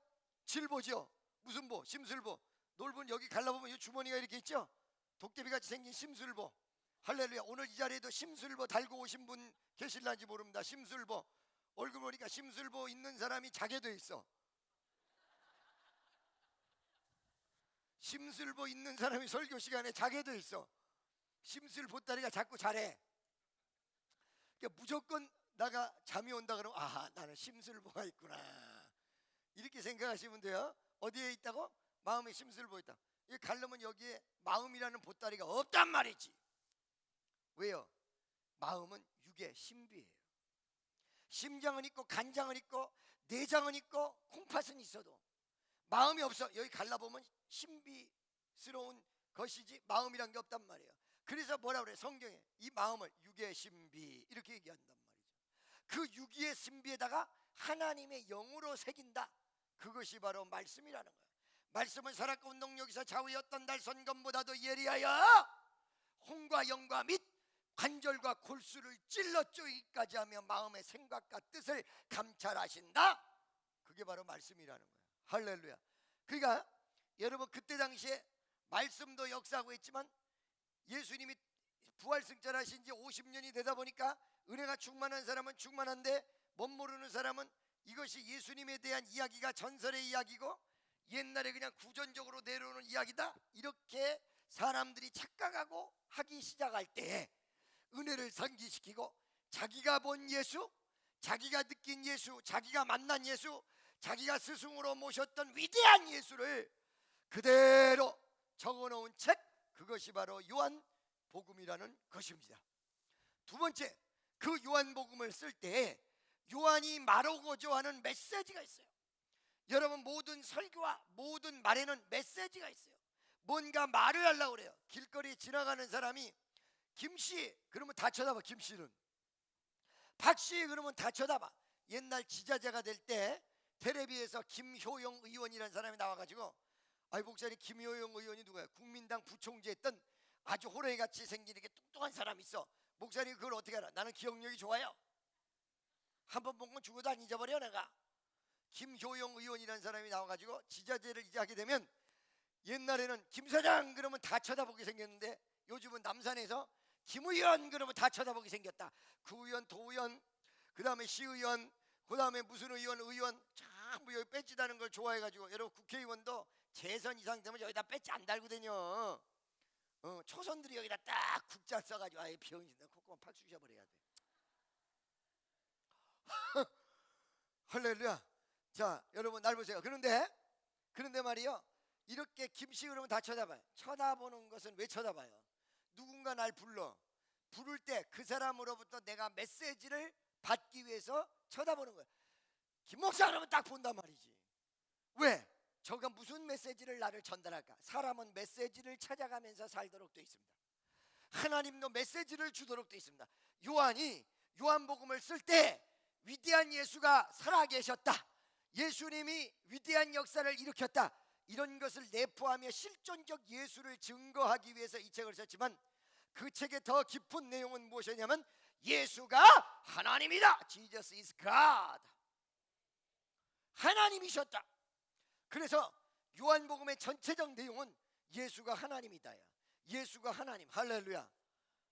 7보죠. 무슨 보? 심술보. 놀부는 여기 갈라보면 이 주머니가 이렇게 있죠? 도깨비같이 생긴 심술보. 할렐루야. 오늘 이 자리에도 심술보 달고 오신 분 계실란지 모릅니다. 심술보. 얼굴 보니까 심술보 있는 사람이 자게 돼 있어. 심술보 있는 사람이 설교 시간에 자게 돼 있어. 심술 보따리가 자꾸 자래. 그러니까 무조건 나가 잠이 온다 그러면 나는 심술보가 있구나 이렇게 생각하시면 돼요. 어디에 있다고? 마음에 심술보 있다. 이 갈르면 여기에 마음이라는 보따리가 없단 말이지. 왜요? 마음은 육의 신비예요. 심장은 있고 간장은 있고 내장은 있고 콩팥은 있어도 마음이 없어. 여기 갈라보면 신비스러운 것이지 마음이란 게 없단 말이에요. 그래서 뭐라 그래? 성경에 이 마음을 육의 신비 이렇게 얘기한단 말이죠. 그 육의 신비에다가 하나님의 영으로 새긴다. 그것이 바로 말씀이라는 거예요. 말씀은 살았고 운동력에서 좌우의 어떤 날 선검보다도 예리하여 혼과 영과 및 관절과 골수를 찔러 쪼이기까지 하며 마음의 생각과 뜻을 감찰하신다. 그게 바로 말씀이라는 거예요. 할렐루야. 그러니까 여러분 그때 당시에 말씀도 역사하고 있지만 예수님이 부활승천하신 지 50년이 되다 보니까 은혜가 충만한 사람은 충만한데 못 모르는 사람은 이것이 예수님에 대한 이야기가 전설의 이야기고 옛날에 그냥 구전적으로 내려오는 이야기다 이렇게 사람들이 착각하고 하기 시작할 때 은혜를 상기시키고 자기가 본 예수, 자기가 느낀 예수, 자기가 만난 예수, 자기가 스승으로 모셨던 위대한 예수를 그대로 적어놓은 책, 그것이 바로 요한 복음이라는 것입니다. 두 번째, 그 요한복음을 쓸 때 요한이 말하고자 하는 메시지가 있어요. 여러분, 모든 설교와 모든 말에는 메시지가 있어요. 뭔가 말을 하려고 그래요. 길거리에 지나가는 사람이 김씨 그러면 다 쳐다봐. 김씨는 박씨 그러면 다 쳐다봐. 옛날 지자제가 될 때 텔레비에서 김효영 의원이라는 사람이 나와가지고, 아이 목사님, 김효영 의원이 누구야? 국민당 부총재 했던 아주 호랑이같이 생긴 이렇게 뚱뚱한 사람이 있어. 목사님 그걸 어떻게 알아? 나는 기억력이 좋아요. 한 번 본 건 죽어도 안 잊어버려 내가. 김효영 의원이라는 사람이 나와가지고 지자제를 이제 하게 되면, 옛날에는 김 사장 그러면 다 쳐다보게 생겼는데 요즘은 남산에서 김 의원 그러면 다 쳐다보게 생겼다. 구의원, 도의원, 그 다음에 시의원, 그 다음에 무슨 의원 전부 여기 배지 다는 걸 좋아해가지고, 여러분 국회의원도 재선 이상 되면 여기다 배지 안 달고 다녀. 초선들이 여기다 딱 국자 써가지고, 아예 비용신다 콧구멍 팍 쑤셔버려야 돼. 할렐루야. 자, 여러분 날 보세요. 그런데 말이요, 이렇게 김씨 그러면 다 쳐다봐요. 쳐다보는 것은 왜 쳐다봐요? 누군가 날 부를 때 그 사람으로부터 내가 메시지를 받기 위해서 쳐다보는 거예요. 김 목사 그러면 딱 본단 말이지. 왜? 저가 무슨 메시지를 나를 전달할까? 사람은 메시지를 찾아가면서 살도록 되어 있습니다. 하나님도 메시지를 주도록 되어 있습니다. 요한이 요한복음을 쓸 때 위대한 예수가 살아계셨다, 예수님이 위대한 역사를 일으켰다, 이런 것을 내포하며 실존적 예수를 증거하기 위해서 이 책을 썼지만, 그 책의 더 깊은 내용은 무엇이냐면 예수가 하나님이다. Jesus is God. 하나님이셨다. 그래서 요한복음의 전체적 내용은 예수가 하나님이다. 예수가 하나님. 할렐루야.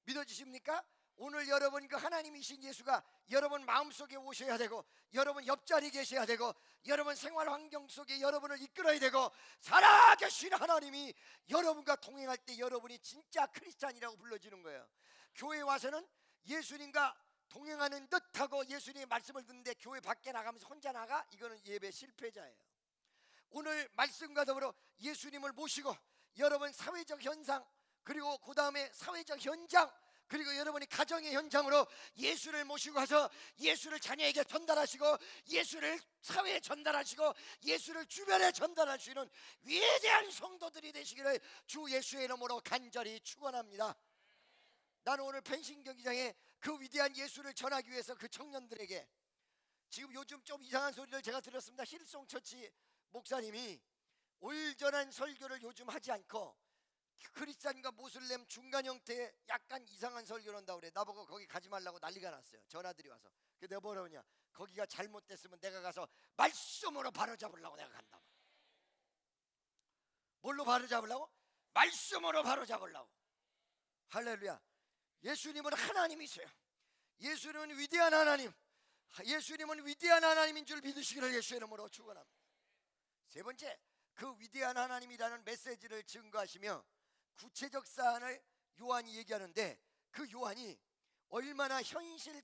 믿어지십니까? 오늘 여러분 그 하나님이신 예수가 여러분 마음속에 오셔야 되고, 여러분 옆자리에 계셔야 되고, 여러분 생활 환경 속에 여러분을 이끌어야 되고, 살아계신 하나님이 여러분과 동행할 때 여러분이 진짜 크리스찬이라고 불러지는 거예요. 교회 와서는 예수님과 동행하는 듯하고 예수님의 말씀을 듣는데 교회 밖에 나가면서 혼자 나가? 이거는 예배 실패자예요. 오늘 말씀과 더불어 예수님을 모시고 여러분 사회적 현상, 그리고 그 다음에 사회적 현장, 그리고 여러분이 가정의 현장으로 예수를 모시고 가서 예수를 자녀에게 전달하시고, 예수를 사회에 전달하시고, 예수를 주변에 전달하시는 위대한 성도들이 되시기를 주 예수의 이름으로 간절히 축원합니다. 나는 오늘 펜싱 경기장에 그 위대한 예수를 전하기 위해서 그 청년들에게, 지금 요즘 좀 이상한 소리를 제가 들었습니다. 힐송 처치 목사님이 올전한 설교를 요즘 하지 않고 크리스찬과 모슬렘 중간 형태의 약간 이상한 설교를 한다고 그래. 나보고 거기 가지 말라고 난리가 났어요. 전화들이 와서. 그래서 내가 뭐라고 하냐, 거기가 잘못됐으면 내가 가서 말씀으로 바로잡으려고 내가 간다. 뭘로 바로잡으려고? 말씀으로 바로잡으려고. 할렐루야. 예수님은 하나님이세요. 예수님은 위대한 하나님, 예수님은 위대한 하나님인 줄 믿으시기를 예수의 이름으로 축원합니다. 세 번째, 그 위대한 하나님이라는 메시지를 증거하시며 구체적 사안을 요한이 얘기하는데, 그 요한이 얼마나 현실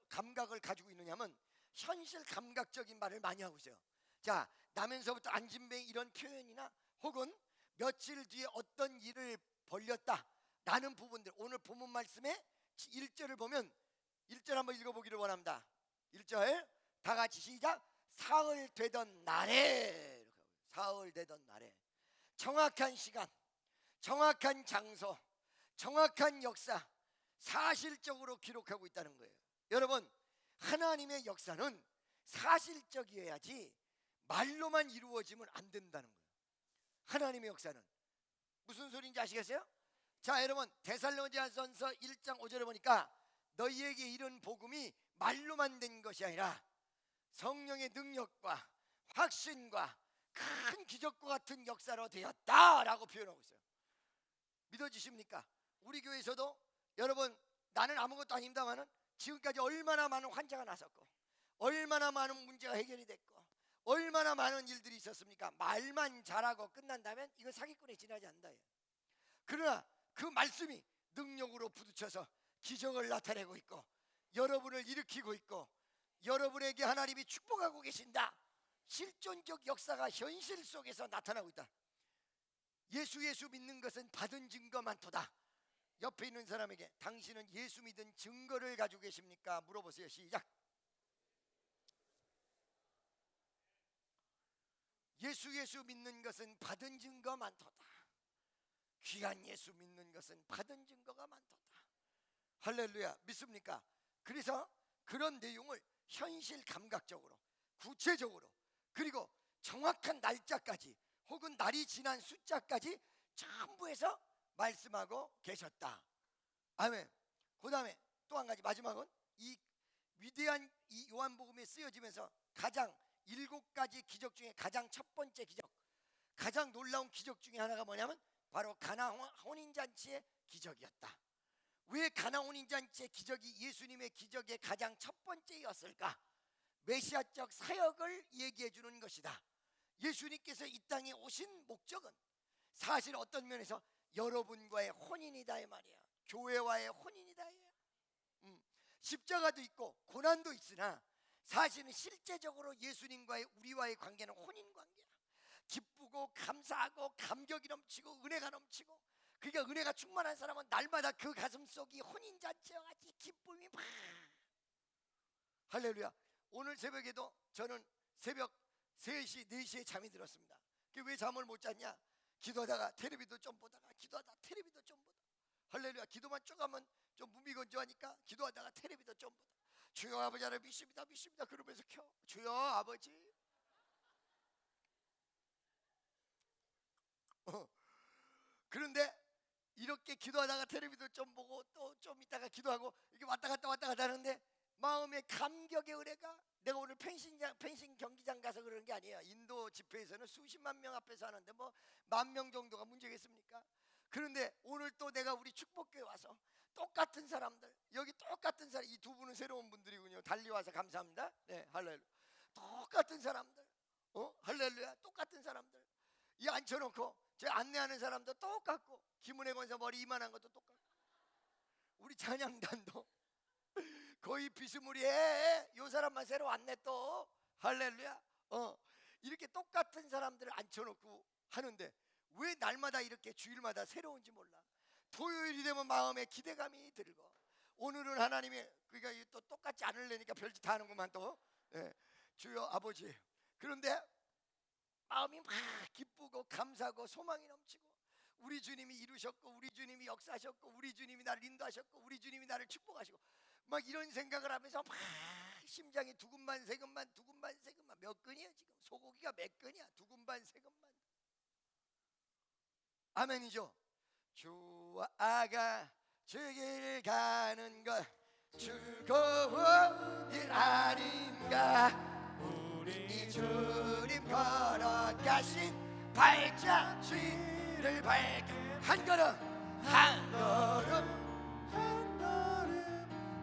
감각을 가지고 있느냐면 현실 감각적인 말을 많이 하고 있어요. 자, 나면서부터 안진뱅이 이런 표현이나 혹은 며칠 뒤에 어떤 일을 벌렸다 라는 부분들, 오늘 본문 말씀에 1절을 보면 1절 한번 읽어보기를 원합니다. 1절 다 같이 시작. 사흘 되던 날에, 사흘 되던 날에, 정확한 시간, 정확한 장소, 정확한 역사, 사실적으로 기록하고 있다는 거예요. 여러분, 하나님의 역사는 사실적이어야지 말로만 이루어지면 안 된다는 거예요. 하나님의 역사는 무슨 소리인지 아시겠어요? 자, 여러분, 데살로니가전서 1장 5절에 보니까 너희에게 이른 복음이 말로만 된 것이 아니라 성령의 능력과 확신과 큰 기적과 같은 역사로 되었다라고 표현하고 있어요. 믿어지십니까? 우리 교회에서도 여러분, 나는 아무것도 아닙니다만은 지금까지 얼마나 많은 환자가 났었고, 얼마나 많은 문제가 해결이 됐고, 얼마나 많은 일들이 있었습니까? 말만 잘하고 끝난다면 이거 사기꾼에 지나지 않는다. 그러나 그 말씀이 능력으로 부딪혀서 기적을 나타내고 있고, 여러분을 일으키고 있고, 여러분에게 하나님이 축복하고 계신다. 실존적 역사가 현실 속에서 나타나고 있다. 예수 믿는 것은 받은 증거 많도다. 옆에 있는 사람에게 당신은 예수 믿은 증거를 가지고 계십니까? 물어보세요. 시작. 예수 믿는 것은 받은 증거 많도다. 귀한 예수 믿는 것은 받은 증거가 많도다. 할렐루야. 믿습니까? 그래서 그런 내용을 현실 감각적으로, 구체적으로, 그리고 정확한 날짜까지 혹은 날이 지난 숫자까지 전부 해서 말씀하고 계셨다. 아멘. 그 다음에 또 한 가지, 마지막은 이 위대한 이 요한복음에 쓰여지면서 가장 7가지 기적 중에 가장 첫 번째 기적, 가장 놀라운 기적 중에 하나가 뭐냐면 바로 가나 혼인잔치의 기적이었다. 왜 가나 혼인잔치의 기적이 예수님의 기적의 가장 첫 번째였을까? 메시아적 사역을 얘기해 주는 것이다. 예수님께서 이 땅에 오신 목적은 사실 어떤 면에서 여러분과의 혼인이다 이 말이야. 교회와의 혼인이다. 십자가도 있고 고난도 있으나 사실은 실제적으로 예수님과의 우리와의 관계는 혼인 관계야. 기쁘고 감사하고 감격이 넘치고 은혜가 넘치고, 그러니까 은혜가 충만한 사람은 날마다 그 가슴속이 혼인잔치와 같이 기쁨이 막. 할렐루야. 오늘 새벽에도 저는 새벽 3시, 4시에 잠이 들었습니다. 왜 잠을 못 잤냐? 기도하다가 텔레비도 좀 보다가 기도하다가 텔레비도 좀 보다. 할렐루야. 기도만 쭉 하면 좀 무미건조하니까 기도하다가 텔레비도 좀 보다. 주여 아버지 하나님 믿습니다 믿습니다 그러면서 켜. 주여 아버지. 그런데 이렇게 기도하다가 텔레비도 좀 보고 또 좀 있다가 기도하고 이렇게 왔다 갔다 하는데 마음의 감격의 은혜가, 내가 오늘 펜싱 경기장 가서 그러는 게 아니에요. 인도 집회에서는 수십만 명 앞에서 하는데 뭐 10,000명 정도가 문제겠습니까? 그런데 오늘 또 내가 우리 축복교회 와서 똑같은 사람들, 여기 똑같은 사람, 이 두 분은 새로운 분들이군요. 달려와서 감사합니다. 네, 할렐루야. 똑같은 사람들, 할렐루야. 똑같은 사람들 이 앉혀놓고 제 안내하는 사람도 똑같고, 김은혜 권사 머리 이만한 것도 똑같고, 우리 찬양단도 거의 비스무리해. 요 사람만 새로 왔네 또. 할렐루야. 이렇게 똑같은 사람들을 앉혀놓고 하는데 왜 날마다 이렇게 주일마다 새로운지 몰라. 토요일이 되면 마음에 기대감이 들고, 오늘은 하나님이 그러니까 또 똑같지 않으려니까 별짓 다 하는구만 또. 주여 아버지. 그런데 마음이 막 기쁘고 감사하고 소망이 넘치고, 우리 주님이 이루셨고, 우리 주님이 역사하셨고, 우리 주님이 나를 인도하셨고, 우리 주님이 나를 축복하시고, 막 이런 생각을 하면서 막 심장이 두근반 세근반 두근반 세근반. 몇 근이야 지금? 소고기가 몇 근이야? 두근반 세근반. 아멘이죠. 주와 아가 주길 가는 것 즐거운 일 아닌가. 우리 주님 걸어가신 발자취를 밟고 한 걸음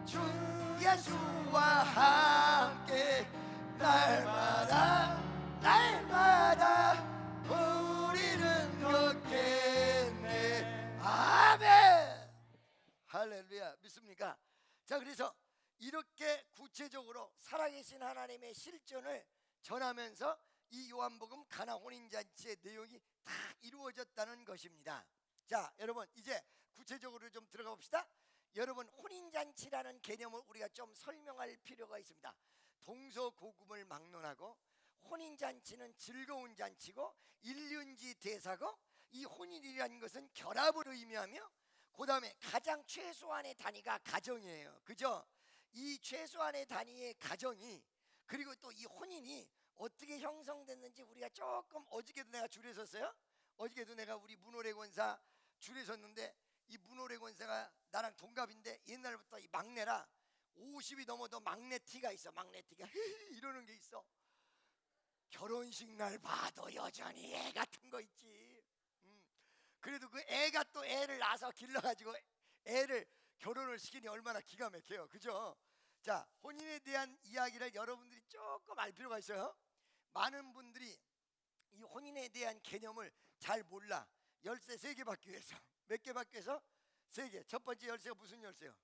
주 예수와 함께 날마다 우리는 걷겠네. 아멘. 할렐루야. 믿습니까? 자, 그래서 이렇게 구체적으로 살아계신 하나님의 실존을 전하면서 이 요한복음 가나 혼인잔치의 내용이 다 이루어졌다는 것입니다. 자, 여러분 이제 구체적으로 좀 들어가 봅시다. 여러분, 혼인잔치라는 개념을 우리가 좀 설명할 필요가 있습니다. 동서고금을 막론하고 혼인잔치는 즐거운 잔치고 일륜지 대사고, 이 혼인이라는 것은 결합을 의미하며, 그 다음에 가장 최소한의 단위가 가정이에요. 그죠? 이 최소한의 단위의 가정이, 그리고 또 이 혼인이 어떻게 형성됐는지 우리가 조금, 어저께도 내가 줄에 섰어요. 어저께도 내가 우리 문호래 권사 줄에 섰는데, 이 문호래 권사가 나랑 동갑인데 옛날부터 이 막내라 50이 넘어도 막내 티가 있어. 막내 티가 이러는 게 있어. 결혼식 날 봐도 여전히 애 같은 거 있지. 그래도 그 애가 또 애를 낳아서 길러가지고 애를 결혼을 시키니 얼마나 기가 막혀요. 그죠? 자, 혼인에 대한 이야기를 여러분들이 조금 알 필요가 있어요. 많은 분들이 이 혼인에 대한 개념을 잘 몰라. 열쇠 3개 받기 위해서. 몇 개 받기 위해서? 3개. 첫 번째 열쇠가 무슨 열쇠요?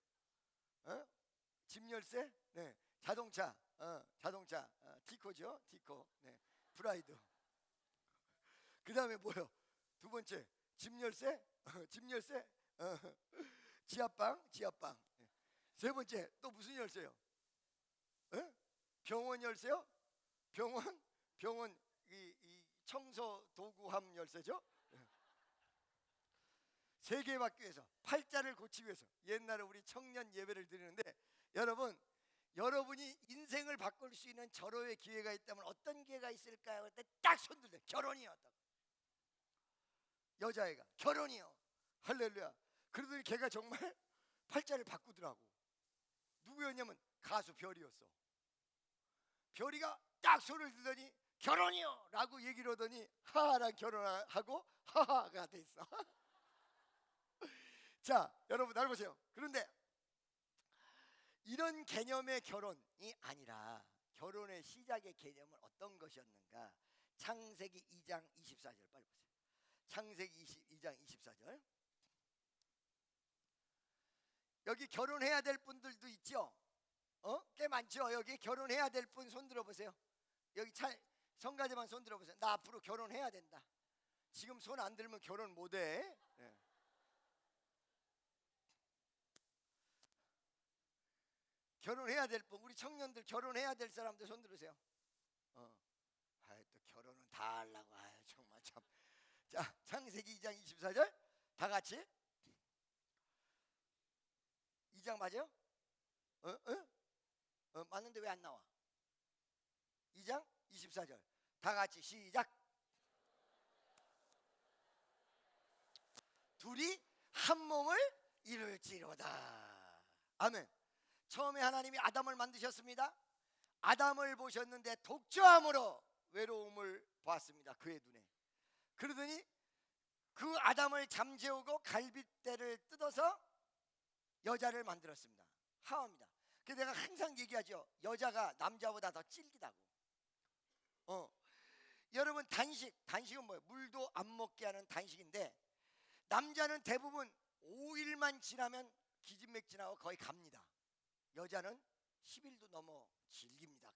집 열쇠? 네. 자동차. 자동차. 티코죠. 티코. 네. 프라이드. 그 다음에 뭐요? 두 번째 집 열쇠? 집 열쇠? 지하방. 세 번째 또 무슨 열쇠요? 에? 병원 열쇠요? 병원 이 청소 도구함 열쇠죠? 세계 받기 위해서, 팔자를 고치기 위해서 옛날에 우리 청년 예배를 드리는데, 여러분이 인생을 바꿀 수 있는 절호의 기회가 있다면 어떤 기회가 있을까요? 그때 딱 손들래. 결혼이요. 딱. 여자애가 결혼이요. 할렐루야. 그러더니 걔가 정말 팔자를 바꾸더라고. 누구였냐면 가수 별이었어. 별이가 딱 손을 들더니 결혼이요 라고 얘기를 하더니 하하랑 결혼하고 하하가 됐어. 자, 여러분 날 보세요. 그런데 이런 개념의 결혼이 아니라 결혼의 시작의 개념은 어떤 것이었는가? 창세기 2장 24절 빨리 보세요. 창세기 2장 24절. 여기 결혼해야 될 분들도 있죠? 꽤 많죠? 여기 결혼해야 될 분 손 들어보세요. 여기 성가대만 손 들어보세요. 나 앞으로 결혼해야 된다. 지금 손 안 들면 결혼 못해. 네. 결혼해야 될 분, 우리 청년들 결혼해야 될 사람들 손 들으세요. 또 결혼은 다 하려고. 정말 참. 자, 창세기 2장 24절 다 같이. 2장 맞아요? 맞는데 왜 안 나와? 2장 24절 다 같이 시작. 둘이 한 몸을 이룰지로다. 아멘. 처음에 하나님이 아담을 만드셨습니다. 아담을 보셨는데 독처함으로 외로움을 보았습니다. 그의 눈에. 그러더니 그 아담을 잠재우고 갈빗대를 뜯어서 여자를 만들었습니다. 하와입니다. 그래서 내가 항상 얘기하죠. 여자가 남자보다 더 질기다고. 여러분 단식은 뭐예요? 물도 안 먹게 하는 단식인데, 남자는 대부분 5일만 지나면 기진맥진하고 거의 갑니다. 여자는 10일도 넘어 질깁니다.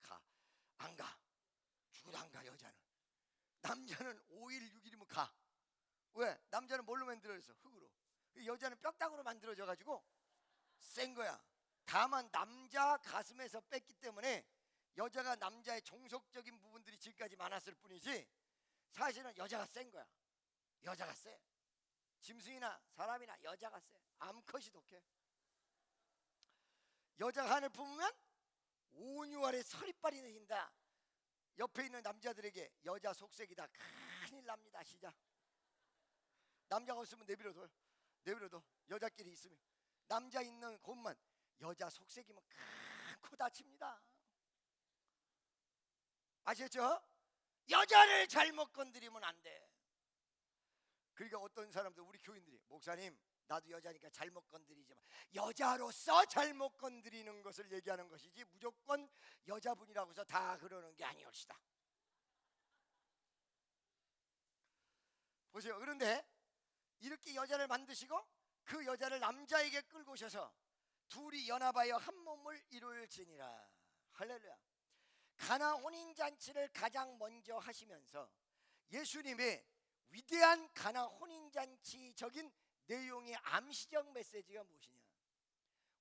안 가. 죽어도 안 가. 여자는. 남자는 5일 6일이면 가. 왜? 남자는 뭘로 만들어졌어? 흙으로. 여자는 뼈다구로 만들어져 가지고 센 거야. 다만 남자 가슴에서 뺐기 때문에 여자가 남자의 종속적인 부분들이 지금까지 많았을 뿐이지, 사실은 여자가 센 거야. 여자가 세. 짐승이나 사람이나 여자가 세. 암컷이 독해. 여자가 한을 품으면 온유월에 서리빨이 내린다. 옆에 있는 남자들에게 여자 속색이다. 큰일 납니다. 시작. 남자가 없으면 내버려둬. 여자끼리 있으면. 남자 있는 곳만 여자 속색이면 큰 다칩니다. 아셨죠? 여자를 잘못 건드리면 안 돼. 그러니까 어떤 사람들, 우리 교인들이, 목사님 나도 여자니까 잘못 건드리지만, 여자로서 잘못 건드리는 것을 얘기하는 것이지 무조건 여자분이라고 해서 다 그러는 게 아니올시다. 보세요. 그런데 이렇게 여자를 만드시고 그 여자를 남자에게 끌고 오셔서 둘이 연합하여 한 몸을 이룰지니라. 할렐루야. 가나 혼인잔치를 가장 먼저 하시면서 예수님의 위대한 가나 혼인잔치적인 내용의 암시적 메시지가 무엇이냐?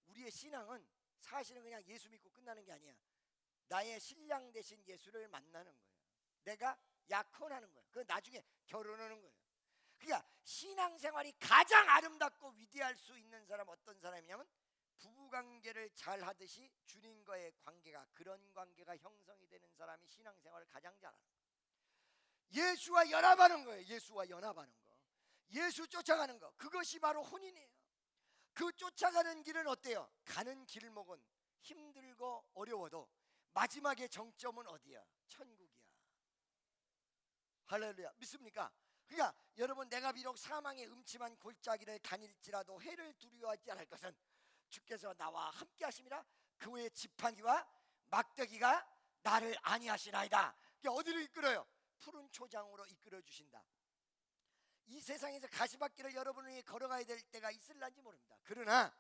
우리의 신앙은 사실은 그냥 예수 믿고 끝나는 게 아니야. 나의 신랑 되신 예수를 만나는 거예요. 내가 약혼하는 거예요. 그 나중에 결혼하는 거예요. 그러니까 신앙생활이 가장 아름답고 위대할 수 있는 사람 어떤 사람이냐면, 부부관계를 잘 하듯이 주님과의 관계가, 그런 관계가 형성이 되는 사람이 신앙생활을 가장 잘하는 거예요. 예수와 연합하는 거예요. 예수와 연합하는 거, 예수 쫓아가는 거, 그것이 바로 혼인이에요. 그 쫓아가는 길은 어때요? 가는 길목은 힘들고 어려워도 마지막의 정점은 어디야? 천국이야. 할렐루야. 믿습니까? 그러니까 여러분, 내가 비록 사망의 음침한 골짜기를 다닐지라도 해를 두려워하지 않을 것은 주께서 나와 함께 하심이라. 그의 지팡이와 막대기가 나를 안위하시나이다. 어디로 이끌어요? 푸른 초장으로 이끌어 주신다. 이 세상에서 가시밭길을 여러분이 걸어가야 될 때가 있을런지 모릅니다. 그러나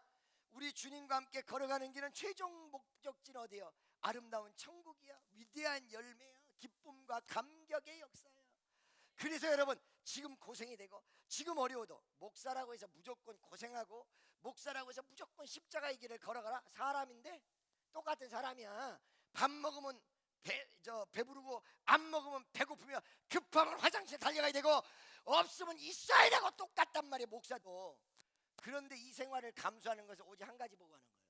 우리 주님과 함께 걸어가는 길은 최종 목적지는 어디예요? 아름다운 천국이야. 위대한 열매야. 기쁨과 감격의 역사야. 그래서 여러분, 지금 고생이 되고 지금 어려워도 목사라고 해서 무조건 고생하고 목사라고 해서 무조건 십자가의 길을 걸어가라? 사람인데 똑같은 사람이야. 밥 먹으면 배부르고 안 먹으면 배고프며 급하면 화장실 달려가야 되고 없으면 있어야 되고 똑같단 말이에요, 목사도. 그런데 이 생활을 감수하는 것은 오직 한 가지 보고 하는 거예요.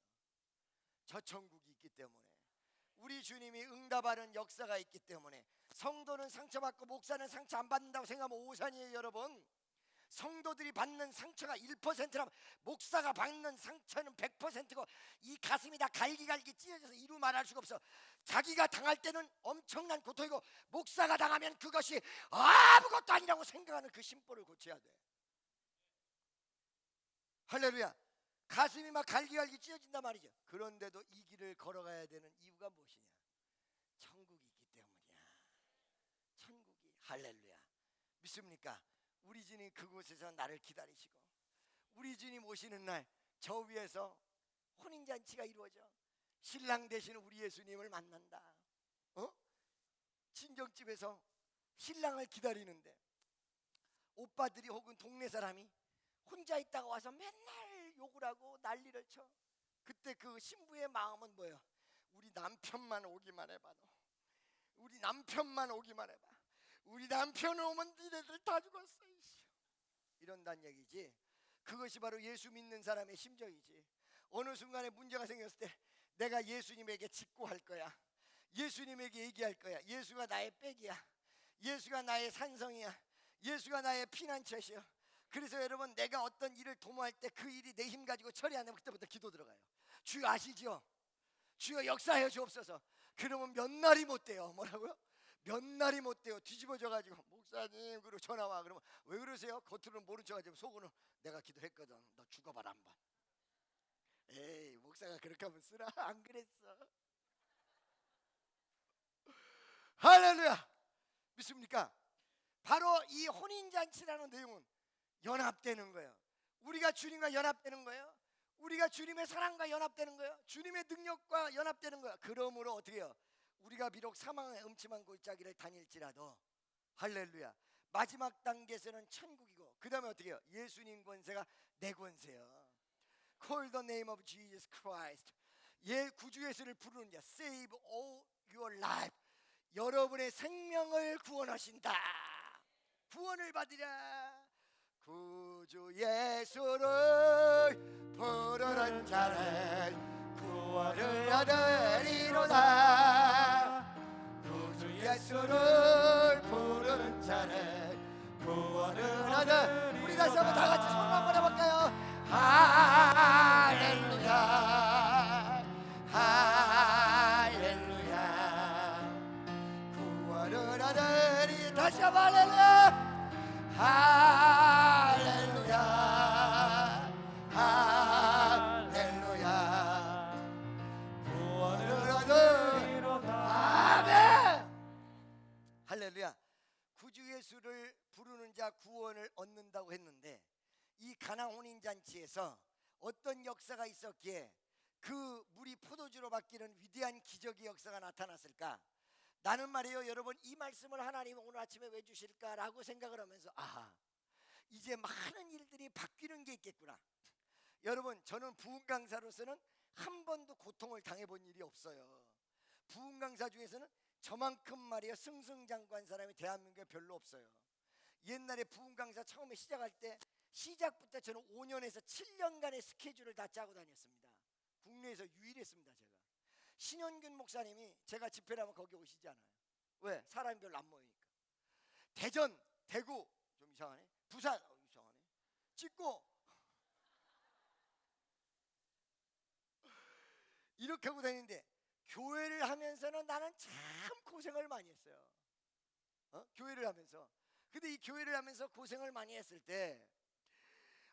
저 천국이 있기 때문에, 우리 주님이 응답하는 역사가 있기 때문에. 성도는 상처받고 목사는 상처 안 받는다고 생각하면 오산이에요, 여러분. 성도들이 받는 상처가 1%라면 목사가 받는 상처는 100%고, 이 가슴이 다 갈기갈기 찢어져서 이루 말할 수가 없어. 자기가 당할 때는 엄청난 고통이고 목사가 당하면 그것이 아무것도 아니라고 생각하는 그 심보를 고쳐야 돼. 할렐루야. 가슴이 막 갈기갈기 찢어진단 말이죠. 그런데도 이 길을 걸어가야 되는 이유가 무엇이냐? 천국이 있기 때문이야. 천국이. 할렐루야. 믿습니까? 우리 주님 그곳에서 나를 기다리시고, 우리 주님 오시는 날 저 위에서 혼인잔치가 이루어져 신랑 되시는 우리 예수님을 만난다. 친정집에서 신랑을 기다리는데 오빠들이 혹은 동네 사람이 혼자 있다가 와서 맨날 욕을 하고 난리를 쳐. 그때 그 신부의 마음은 뭐예요? 우리 남편만 오기만 해봐. 우리 남편만 오기만 해봐. 우리 남편 오면 니네들 다 죽었어. 이런단 얘기지. 그것이 바로 예수 믿는 사람의 심정이지. 어느 순간에 문제가 생겼을 때 내가 예수님에게 직고할 거야. 예수님에게 얘기할 거야. 예수가 나의 백이야. 예수가 나의 산성이야. 예수가 나의 피난처시여. 그래서 여러분, 내가 어떤 일을 도모할 때 그 일이 내 힘 가지고 처리 안 되면 그때부터 기도 들어가요. 주여 아시죠? 주여 역사하여 주옵소서. 그러면 몇 날이 못 돼요. 뭐라고요? 몇 날이 못 돼요. 뒤집어져가지고 목사님 그리고 전화 와. 그러면 왜 그러세요? 겉으로는 모른 척하지만 속으로는 내가 기도했거든. 너 죽어봐라 한번. 에이, 목사가 그렇게 하면 쓰라. 안 그랬어. 할렐루야. 믿습니까? 바로 이 혼인잔치라는 내용은 연합되는 거예요. 우리가 주님과 연합되는 거예요. 우리가 주님의 사랑과 연합되는 거예요. 주님의 능력과 연합되는 거예요. 그러므로 어떻게 해요? 우리가 비록 사망의 음침한 골짜기를 다닐지라도, 할렐루야, 마지막 단계에서는 천국이고, 그 다음에 어떻게 해요? 예수님 권세가 내 권세요. Call the name of Jesus Christ. 구주 예수를 부르는 자, Save all your life. 여러분의 생명을 구원하신다. 구원을 받으라. 구주 예수를 부르는 자는 구원을 얻으리로다. 구주 예수를 부르는 자는 구원을 얻으리로다. 우리 다시 한번 다 같이 손 한번 해볼까요? 할렐루야, 할렐루야. 구원을 얻으리. 다시 한번 할렐루야, 할렐루야, 할렐루야. 구원을 얻으리로다. 아멘. 할렐루야. 구주 예수를 부르는 자 구원을 얻는다고 했는데, 이 가나 혼인잔치에서 어떤 역사가 있었기에 그 물이 포도주로 바뀌는 위대한 기적의 역사가 나타났을까? 나는 말이에요, 여러분, 이 말씀을 하나님 오늘 아침에 왜 주실까라고 생각을 하면서, 이제 많은 일들이 바뀌는 게 있겠구나. 여러분, 저는 부흥 강사로서는 한 번도 고통을 당해본 일이 없어요. 부흥 강사 중에서는 저만큼 말이에요, 승승장구한 사람이 대한민국에 별로 없어요. 옛날에 부흥 강사 처음에 시작할 때 시작부터 저는 5년에서 7년간의 스케줄을 다 짜고 다녔습니다. 국내에서 유일했습니다. 제가 신현균 목사님이 제가 집회를 하면 거기 오시지 않아요. 왜? 사람이 별로 안 모이니까. 대전, 대구 좀 이상하네. 부산 이상하네. 찍고 이렇게 하고 다니는데, 교회를 하면서는 나는 참 고생을 많이 했어요. 교회를 하면서. 근데 이 교회를 하면서 고생을 많이 했을 때,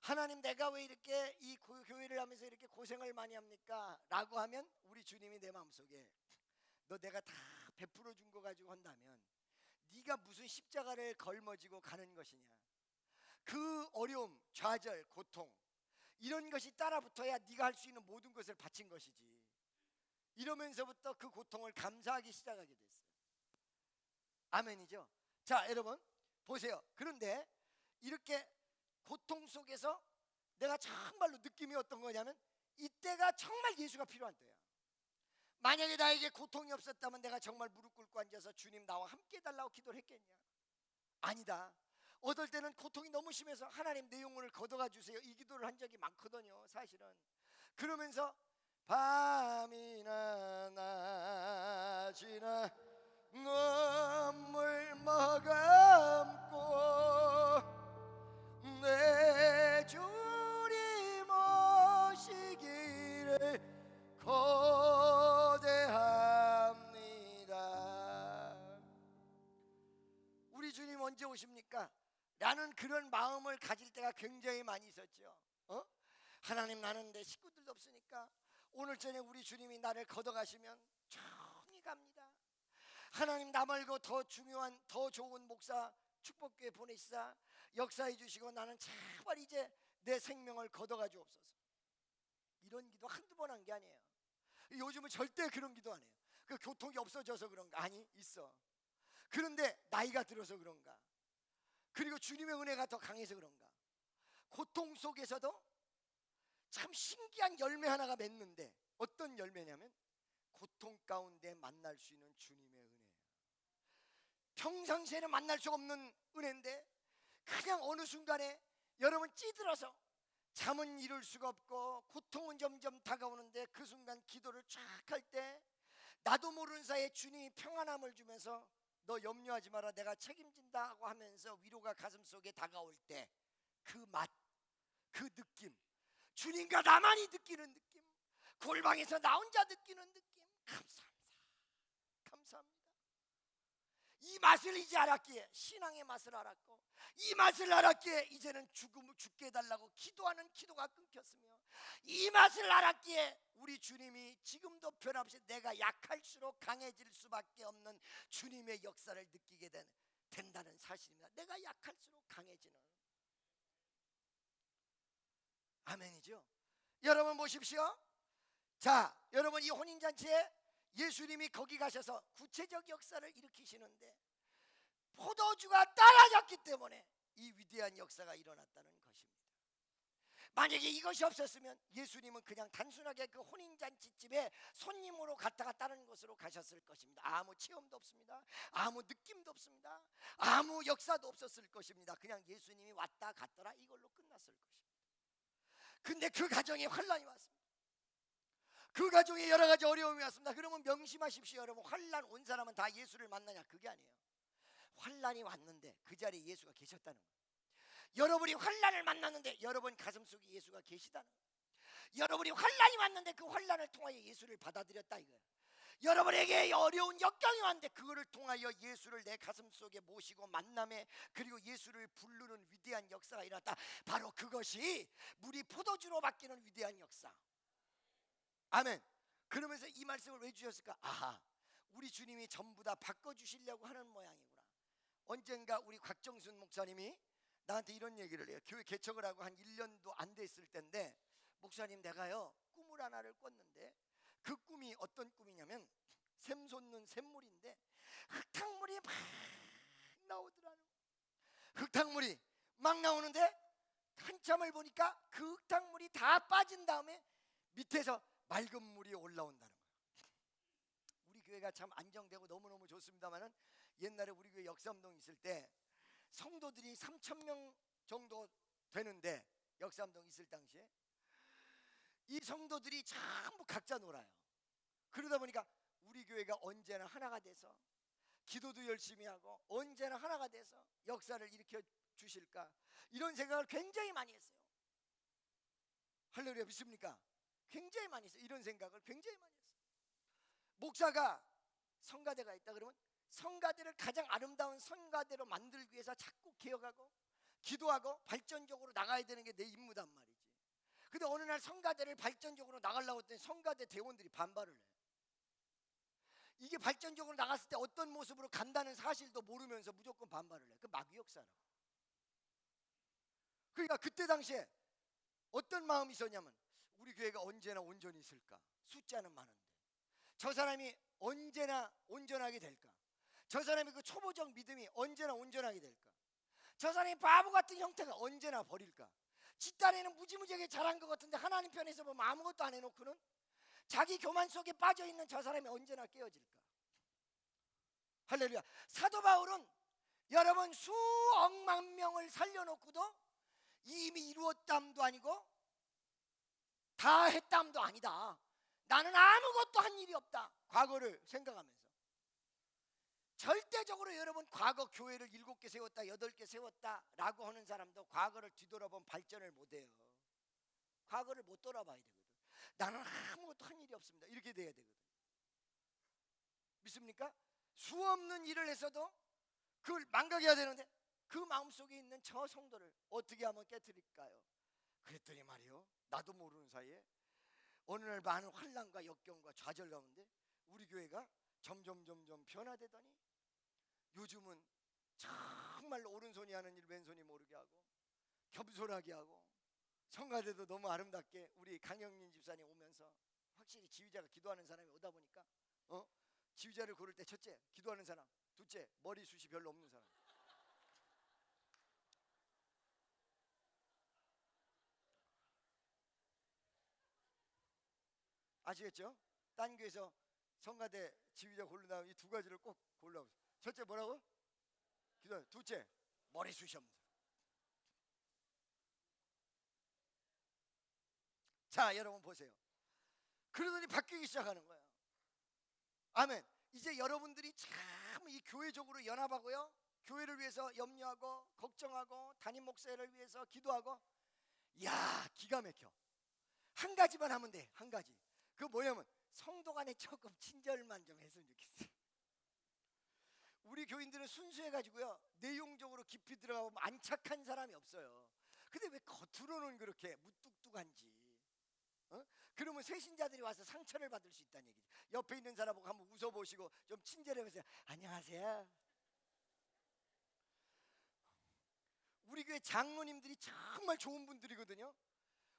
하나님, 내가 왜 이렇게 이 교회를 하면서 이렇게 고생을 많이 합니까? 라고 하면 우리 주님이 내 마음속에, 너 내가 다 베풀어 준 거 가지고 한다면 네가 무슨 십자가를 걸머지고 가는 것이냐. 그 어려움, 좌절, 고통 이런 것이 따라붙어야 네가 할 수 있는 모든 것을 바친 것이지. 이러면서부터 그 고통을 감사하기 시작하게 됐어요. 아멘이죠. 자, 여러분 보세요. 그런데 이렇게 고통 속에서 내가 정말로 느낌이 어떤 거냐면 이때가 정말 예수가 필요한 때야. 만약에 나에게 고통이 없었다면 내가 정말 무릎 꿇고 앉아서 주님 나와 함께 해달라고 기도를 했겠냐? 아니다. 어떨 때는 고통이 너무 심해서 하나님 내 영혼을 걷어가 주세요, 이 기도를 한 적이 많거든요, 사실은. 그러면서 밤이나 낮이나 눈물 머금고 내 주님 오시기를 고대합니다. 우리 주님 언제 오십니까? 라는 그런 마음을 가질 때가 굉장히 많이 있었죠. 하나님, 나는 내 식구들도 없으니까 오늘 저녁 우리 주님이 나를 걷어가시면 조용히 갑니다. 하나님, 나 말고 더 중요한 더 좋은 목사 축복교회 보내시사 역사해 주시고 나는 제발 이제 내 생명을 걷어가 주옵소서. 이런 기도 한두 번 한 게 아니에요. 요즘은 절대 그런 기도 안 해요. 그 교통이 없어져서 그런가? 아니, 있어. 그런데 나이가 들어서 그런가? 그리고 주님의 은혜가 더 강해서 그런가? 고통 속에서도 참 신기한 열매 하나가 맺는데, 어떤 열매냐면 고통 가운데 만날 수 있는 주님의 은혜예요. 평상시에는 만날 수 없는 은혜인데 그냥 어느 순간에 여러분 찌들어서 잠은 이룰 수가 없고 고통은 점점 다가오는데 그 순간 기도를 쫙 할 때 나도 모르는 사이에 주님이 평안함을 주면서 너 염려하지 마라, 내가 책임진다고 하면서 위로가 가슴속에 다가올 때 그 맛, 그 느낌, 주님과 나만이 느끼는 느낌, 골방에서 나 혼자 느끼는 느낌, 감사합니다. 감사합니다. 이 맛을 이제 알았기에, 신앙의 맛을 알았고 이 맛을 알았기에 이제는 죽게 해달라고 기도하는 기도가 끊겼으며, 이 맛을 알았기에 우리 주님이 지금도 변함없이 내가 약할수록 강해질 수밖에 없는 주님의 역사를 느끼게 된다는 사실입니다. 내가 약할수록 강해지는. 아멘이죠. 여러분 보십시오. 자, 여러분, 이 혼인잔치에 예수님이 거기 가셔서 구체적 역사를 일으키시는데 포도주가 떨어졌기 때문에 이 위대한 역사가 일어났다는 것입니다. 만약에 이것이 없었으면 예수님은 그냥 단순하게 그 혼인잔치집에 손님으로 갔다가 다른 곳으로 가셨을 것입니다. 아무 체험도 없습니다. 아무 느낌도 없습니다. 아무 역사도 없었을 것입니다. 그냥 예수님이 왔다 갔더라 이걸로 끝났을 것입니다. 근데 그 가정에 환란이 왔습니다. 그 가정에 여러 가지 어려움이 왔습니다. 그러면 명심하십시오, 여러분. 환란 온 사람은 다 예수를 만나냐? 그게 아니에요. 환란이 왔는데 그 자리에 예수가 계셨다는 거예요. 여러분이 환란을 만났는데 여러분 가슴속에 예수가 계시다는 거예요. 여러분이 환란이 왔는데 그 환란을 통하여 예수를 받아들였다 이거예요. 여러분에게 어려운 역경이 왔는데 그거를 통하여 예수를 내 가슴속에 모시고 만남에, 그리고 예수를 부르는 위대한 역사가 일어났다. 바로 그것이 물이 포도주로 바뀌는 위대한 역사. 아멘. 그러면서 이 말씀을 왜 주셨을까? 아하, 우리 주님이 전부 다 바꿔주시려고 하는 모양이구나. 언젠가 우리 곽정순 목사님이 나한테 이런 얘기를 해요. 교회 개척을 하고 한 1년도 안 됐을 때인데, 목사님, 내가요 꿈을 하나를 꿨는데 그 꿈이 어떤 꿈이냐면 샘 솟는 샘물인데 흙탕물이 막 나오더라는 거예요. 흙탕물이 막 나오는데 한참을 보니까 그 흙탕물이 다 빠진 다음에 밑에서 맑은 물이 올라온다는 거예요. 우리 교회가 참 안정되고 너무너무 좋습니다만은 옛날에 우리 교회 역삼동 있을 때 성도들이 3,000명 정도 되는데, 역삼동 있을 당시에 이 성도들이 전부 각자 놀아요. 그러다 보니까 우리 교회가 언제나 하나가 돼서 기도도 열심히 하고 언제나 하나가 돼서 역사를 일으켜 주실까, 이런 생각을 굉장히 많이 했어요. 할렐루야, 믿습니까? 굉장히 많이 했어요. 이런 생각을 굉장히 많이 했어요. 목사가 성가대가 있다 그러면 성가대를 가장 아름다운 성가대로 만들기 위해서 자꾸 개혁하고 기도하고 발전적으로 나가야 되는 게 내 임무단 말이지. 근데 어느 날 성가대를 발전적으로 나가려고 했더니 성가대 대원들이 반발을 해요. 이게 발전적으로 나갔을 때 어떤 모습으로 간다는 사실도 모르면서 무조건 반발을 해요. 그 마귀 역사라고. 그러니까 그때 당시에 어떤 마음이 있었냐면, 우리 교회가 언제나 온전히 있을까? 숫자는 많은데 저 사람이 언제나 온전하게 될까? 저 사람의 그 초보적 믿음이 언제나 온전하게 될까? 저 사람이 바보 같은 형태가 언제나 버릴까? 지 딴에는 무지무지하게 잘한 것 같은데 하나님 편에서 보면 아무것도 안 해놓고는 자기 교만 속에 빠져있는 저 사람이 언제나 깨어질까? 할렐루야. 사도 바울은 여러분 수억만 명을 살려놓고도 이미 이루었담도 아니고 다 했담도 아니다. 나는 아무것도 한 일이 없다. 과거를 생각하면서 절대적으로 여러분 과거 교회를 7개 세웠다 8개 세웠다 라고 하는 사람도 과거를 뒤돌아보면 발전을 못해요. 과거를 못 돌아봐야 되거든. 나는 아무것도 한 일이 없습니다. 이렇게 돼야 되거든. 믿습니까? 수없는 일을 했어도 그걸 망각해야 되는데 그 마음속에 있는 저 성도를 어떻게 하면 깨트릴까요? 그랬더니 말이요, 나도 모르는 사이에 어느 날 많은 환난과 역경과 좌절 가운데 우리 교회가 점점 변화되더니 요즘은 정말로 오른손이 하는 일 왼손이 모르게 하고 겸손하게 하고 성가대도 너무 아름답게 우리 강영민 집사님 오면서 확실히 지휘자가 기도하는 사람이 오다 보니까 지휘자를 고를 때 첫째 기도하는 사람, 둘째 머리숱이 별로 없는 사람. 아시겠죠? 딴 교회에서 성가대 지휘자 고른다면 이 두 가지를 꼭 고르라고. 첫째 뭐라고? 기도. 둘째 머리숱이 없는 사람. 자, 여러분 보세요. 그러더니 바뀌기 시작하는 거예요. 아멘. 이제 여러분들이 참 이 교회적으로 연합하고요, 교회를 위해서 염려하고 걱정하고 담임 목사를 위해서 기도하고, 야, 기가 막혀. 한 가지만 하면 돼. 한 가지. 그 뭐냐면 성도 간에 조금 친절만 좀 했으면 좋겠어요. 우리 교인들은 순수해가지고요, 내용적으로 깊이 들어가면 안착한 사람이 없어요. 근데 왜 겉으로는 그렇게 무뚝뚝한지. 그러면 새신자들이 와서 상처를 받을 수 있다는 얘기죠. 옆에 있는 사람 보고 한번 웃어보시고 좀 친절해보세요. 안녕하세요. 우리 교회 장로님들이 정말 좋은 분들이거든요.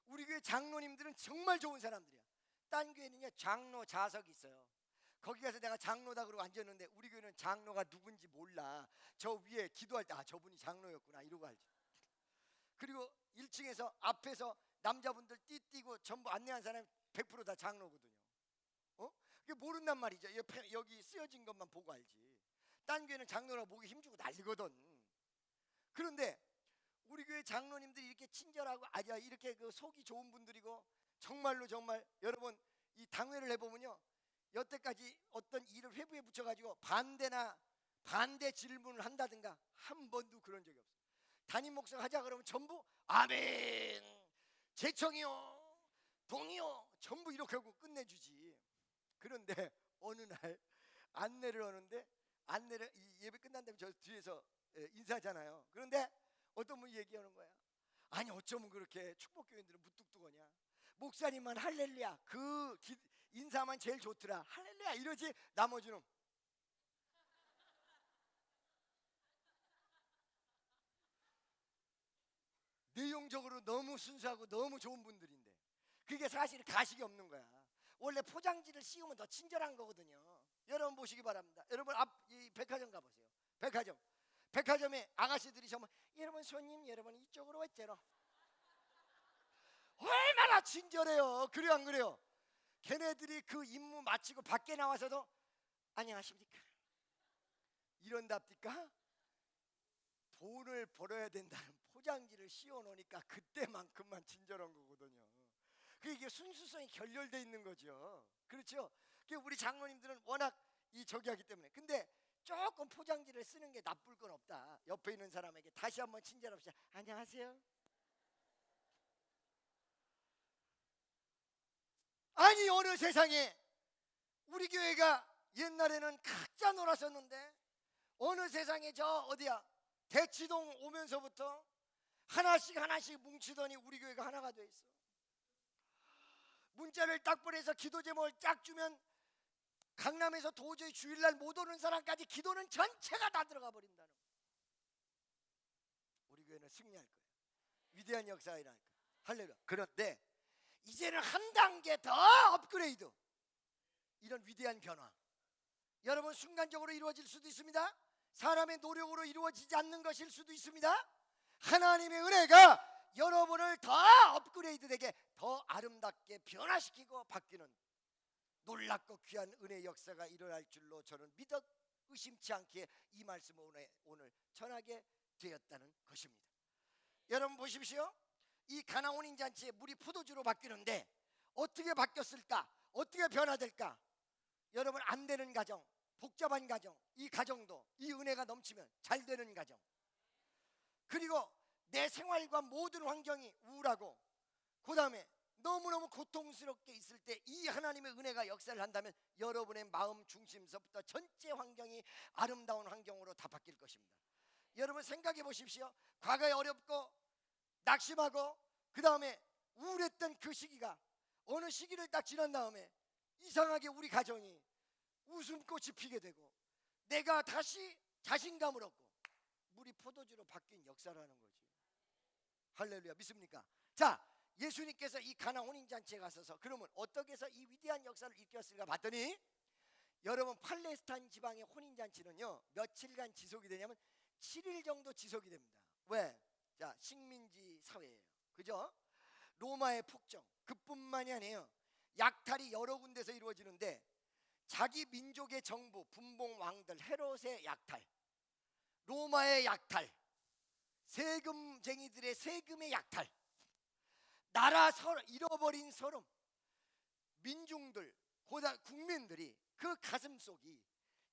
우리 교회 장로님들은 정말 좋은 사람들이야. 딴 교회는요, 장로 좌석이 있어요. 거기 가서 내가 장로다 그러고 앉았는데 우리 교회는 장로가 누군지 몰라. 저 위에 기도할 때 저분이 장로였구나 이러고 알지. 그리고 1층에서 앞에서 남자분들 띠띠고 전부 안내한 사람이 100% 다 장로거든요. 그게 모른단 말이죠. 여기 쓰여진 것만 보고 알지. 딴 교회는 장로라고 목에 힘주고 난리거든. 그런데 우리 교회 장로님들이 이렇게 친절하고 이렇게 그 속이 좋은 분들이고 정말로 정말 여러분 이 당회를 해보면요, 여태까지 어떤 일을 회부에 붙여가지고 반대 질문을 한다든가 한 번도 그런 적이 없어요. 담임 목사가 하자 그러면 전부 아멘, 제청이요, 동이요, 전부 이렇게 하고 끝내주지. 그런데 어느 날 안내를 하는데 이 예배 끝난 다음에 저 뒤에서 인사하잖아요. 그런데 어떤 분이 얘기하는 거야. 아니 어쩌면 그렇게 축복교인들은 무뚝뚝하냐. 목사님만 할렐루야 그 인사만 제일 좋더라. 할렐루야 이러지 나머지는 내용적으로 너무 순수하고 너무 좋은 분들인데 그게 사실 가식이 없는 거야. 원래 포장지를 씌우면 더 친절한 거거든요. 여러분 보시기 바랍니다. 여러분 이 백화점 가보세요. 백화점에 아가씨들이 정말 여러분 손님 여러분 이쪽으로 왔죠. 얼마나 친절해요. 그래요 안 그래요? 걔네들이 그 임무 마치고 밖에 나와서도 안녕하십니까 이런답니까? 돈을 벌어야 된다는 포장지를 씌워놓으니까 그때만큼만 친절한 거거든요. 그게 순수성이 결렬되어 있는 거죠. 그렇죠? 우리 장로님들은 워낙 저기 하기 때문에. 근데 조금 포장지를 쓰는 게 나쁠 건 없다. 옆에 있는 사람에게 다시 한번 친절합시다. 안녕하세요. 아니 어느 세상에 우리 교회가 옛날에는 각자 놀았었는데 어느 세상에 저 어디야 대치동 오면서부터 하나씩 뭉치더니 우리 교회가 하나가 돼 있어. 문자를 딱 보내서 기도 제목을 쫙 주면 강남에서 도저히 주일날 못 오는 사람까지 기도는 전체가 다 들어가 버린다는 거야. 우리 교회는 승리할 거야. 위대한 역사가 일어날 거야. 할렐루야. 그런데 이제는 한 단계 더 업그레이드, 이런 위대한 변화 여러분 순간적으로 이루어질 수도 있습니다. 사람의 노력으로 이루어지지 않는 것일 수도 있습니다. 하나님의 은혜가 여러분을 더 업그레이드되게 더 아름답게 변화시키고 바뀌는 놀랍고 귀한 은혜의 역사가 일어날 줄로 저는 믿어 의심치 않게 이 말씀을 오늘 전하게 되었다는 것입니다. 여러분 보십시오. 이 가나 혼인잔치에 물이 포도주로 바뀌는데 어떻게 바뀌었을까? 어떻게 변화될까? 여러분, 안 되는 가정, 복잡한 가정, 이 가정도 이 은혜가 넘치면 잘 되는 가정, 그리고 내 생활과 모든 환경이 우울하고 그 다음에 너무너무 고통스럽게 있을 때 이 하나님의 은혜가 역사를 한다면 여러분의 마음 중심서부터 전체 환경이 아름다운 환경으로 다 바뀔 것입니다. 여러분 생각해 보십시오. 과거에 어렵고 낙심하고 그 다음에 우울했던 그 시기가 어느 시기를 딱 지난 다음에 이상하게 우리 가정이 웃음꽃이 피게 되고 내가 다시 자신감을 얻고 물이 포도주로 바뀐 역사라는 거지. 할렐루야, 믿습니까? 자, 예수님께서 이 가나 혼인잔치에 가셔서 그러면 어떻게 해서 이 위대한 역사를 일으켰을까 봤더니, 여러분 팔레스타인 지방의 혼인잔치는요 며칠간 지속이 되냐면 7일 정도 지속이 됩니다. 왜? 자, 식민지 사회예요, 그죠? 로마의 폭정, 그뿐만이 아니에요. 약탈이 여러 군데서 이루어지는데 자기 민족의 정부, 분봉 왕들, 헤롯의 약탈, 로마의 약탈, 세금쟁이들의 세금의 약탈, 나라 잃어버린 서름, 민중들, 국민들이 그 가슴속이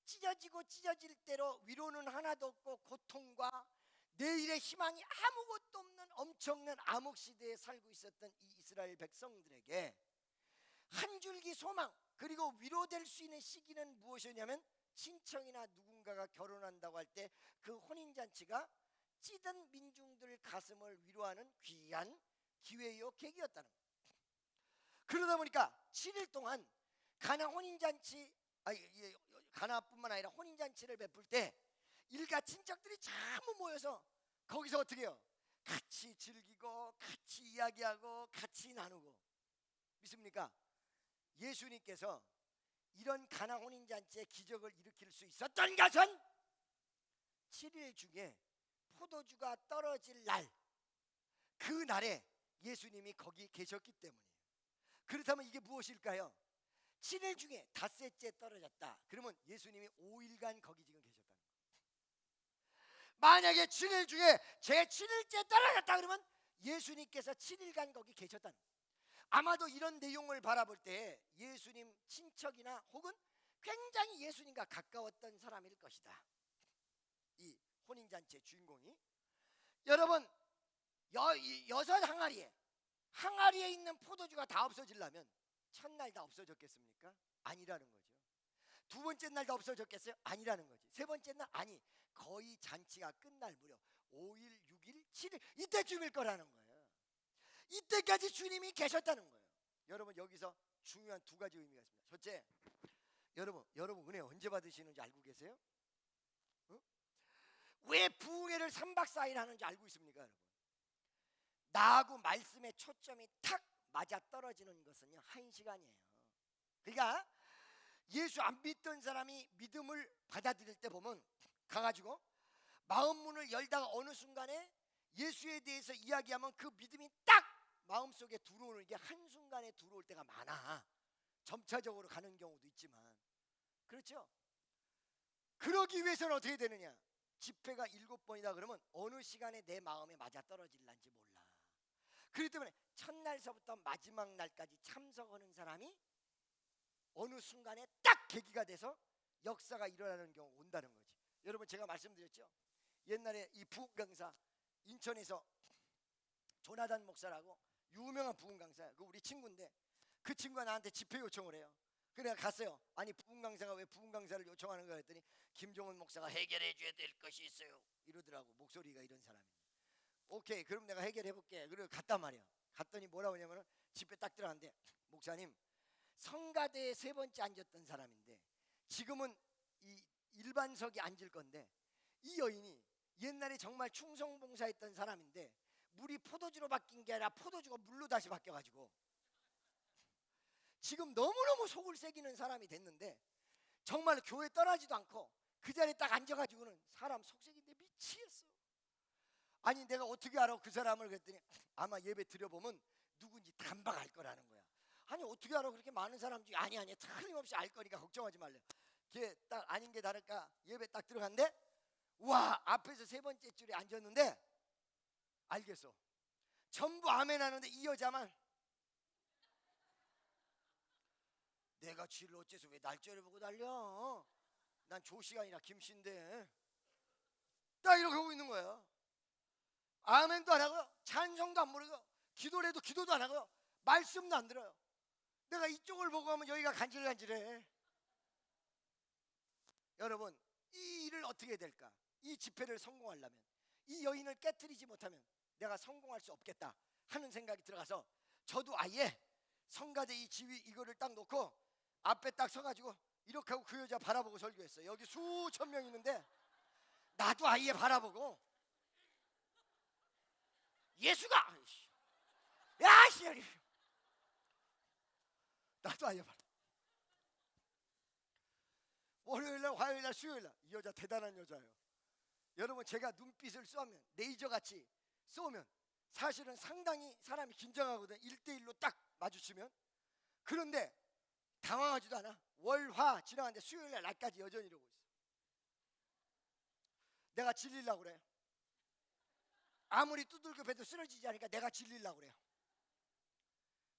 찢어지고 찢어질 대로 위로는 하나도 없고 고통과 내일의 희망이 아무것도 없는 엄청난 암흑 시대에 살고 있었던 이 이스라엘 백성들에게 한 줄기 소망, 그리고 위로될 수 있는 시기는 무엇이냐면 친척이나 누군가가 결혼한다고 할 때 그 혼인잔치가 찌든 민중들 가슴을 위로하는 귀한 기회요 계기였다는 거예요. 그러다 보니까 7일 동안 가나 혼인잔치, 가나뿐만 아니라 혼인잔치를 베풀 때 일가 친척들이 전부 모여서 거기서 어떻게 해요? 같이 즐기고 같이 이야기하고 같이 나누고. 믿습니까? 예수님께서 이런 가나 혼인잔치의 기적을 일으킬 수 있었던 것은 7일 중에 포도주가 떨어질 날, 그 날에 예수님이 거기 계셨기 때문이에요. 그렇다면 이게 무엇일까요? 7일 중에 닷새째 떨어졌다. 그러면 예수님이 5일간 거기 지금 계셨다는 거예요. 만약에 7일 중에 제 7일째 떨어졌다 그러면 예수님께서 7일간 거기 계셨다는 거예요. 아마도 이런 내용을 바라볼 때 예수님 친척이나 혹은 굉장히 예수님과 가까웠던 사람일 것이다. 이 혼인잔치의 주인공이. 여러분, 여섯 항아리에 있는 포도주가 다 없어지려면 첫날 다 없어졌겠습니까? 아니라는 거죠. 두 번째 날 다 없어졌겠어요? 아니라는 거지. 세 번째 날 아니, 거의 잔치가 끝날 무렵 5일, 6일, 7일 이때쯤일 거라는 거예요. 이때까지 주님이 계셨다는 거예요. 여러분, 여기서 중요한 두 가지 의미가 있습니다. 첫째, 여러분 은혜 언제 받으시는지 알고 계세요? 어? 왜 부흥회를 3박 4일 하는지 알고 있습니까, 여러분? 나하고 말씀의 초점이 탁 맞아 떨어지는 것은요 1시간이에요. 그러니까 예수 안 믿던 사람이 믿음을 받아들일 때 보면 가가지고 마음 문을 열다가 어느 순간에 예수에 대해서 이야기하면 그 믿음이 딱 마음속에 들어오는 게 한순간에 들어올 때가 많아. 점차적으로 가는 경우도 있지만, 그렇죠? 그러기 위해서는 어떻게 되느냐? 집회가 7번이다 그러면 어느 시간에 내 마음에 맞아 떨어질란지 몰라. 그렇기 때문에 첫날서부터 마지막 날까지 참석하는 사람이 어느 순간에 딱 계기가 돼서 역사가 일어나는 경우 온다는 거지. 여러분, 제가 말씀드렸죠? 옛날에 이 부흥 강사, 인천에서 조나단 목사라고 유명한 부흥 강사야. 그 우리 친구인데 그 친구가 나한테 집회 요청을 해요. 그래 갔어요. 아니, 부흥 강사가 왜 부흥 강사를 요청하는 거야 했더니 김종훈 목사가 해결해 줘야 될 것이 있어요 이러더라고. 목소리가 이런 사람이. 오케이, 그럼 내가 해결해 볼게. 그리고 갔단 말이야. 갔더니 뭐라고 하냐면은 집회 딱 들어갔는데, 목사님, 성가대에 3번째 앉았던 사람인데 지금은 이 일반석에 앉을 건데 이 여인이 옛날에 정말 충성봉사했던 사람인데 물이 포도주로 바뀐 게 아니라 포도주가 물로 다시 바뀌어가지고 지금 너무너무 속을 새기는 사람이 됐는데 정말 교회 떠나지도 않고 그 자리에 딱 앉아가지고는 사람 속색인데 미치겠어. 아니 내가 어떻게 알아 그 사람을? 그랬더니 아마 예배 드려보면 누군지 단박 알 거라는 거야. 아니 어떻게 알아? 그렇게 많은 사람 중에 아니 틀림없이 알 거니까 걱정하지 말래. 걔 딱 아닌 게 다를까 예배 딱 들어갔는데 와 앞에서 세 번째 줄에 앉았는데 알겠어. 전부 아멘 하는데 이 여자만 내가 쥐를 어째서 왜 날짜를 보고 달려? 난 조씨가 아니라 김씨인데 딱 이렇게 하고 있는 거야. 아멘도 안 하고요, 찬송도 안 부르고, 기도를 해도 기도도 안 하고요, 말씀도 안 들어요. 내가 이쪽을 보고 하면 여기가 간질간질해. 여러분 이 일을 어떻게 해야 될까? 이 집회를 성공하려면, 이 여인을 깨트리지 못하면 내가 성공할 수 없겠다 하는 생각이 들어가서 저도 아예 성가대 이 지휘 이거를 딱 놓고 앞에 딱 서가지고 이렇게 하고 그 여자 바라보고 설교했어요. 여기 수천 명 있는데 나도 아예 바라보고 예수가 야씨 나도 아예 바라. 월요일날 화요일날 수요일날 이 여자 대단한 여자예요. 여러분 제가 눈빛을 쏘면 레이저같이 쏘면 사실은 상당히 사람이 긴장하거든. 1대1로 딱 마주치면. 그런데 당황하지도 않아. 월화 지나갔는데 수요일날 날까지 여전히 이러고 있어. 내가 질리려고 그래. 아무리 두들겨 패도 쓰러지지 않으니까 내가 질리려고 그래요.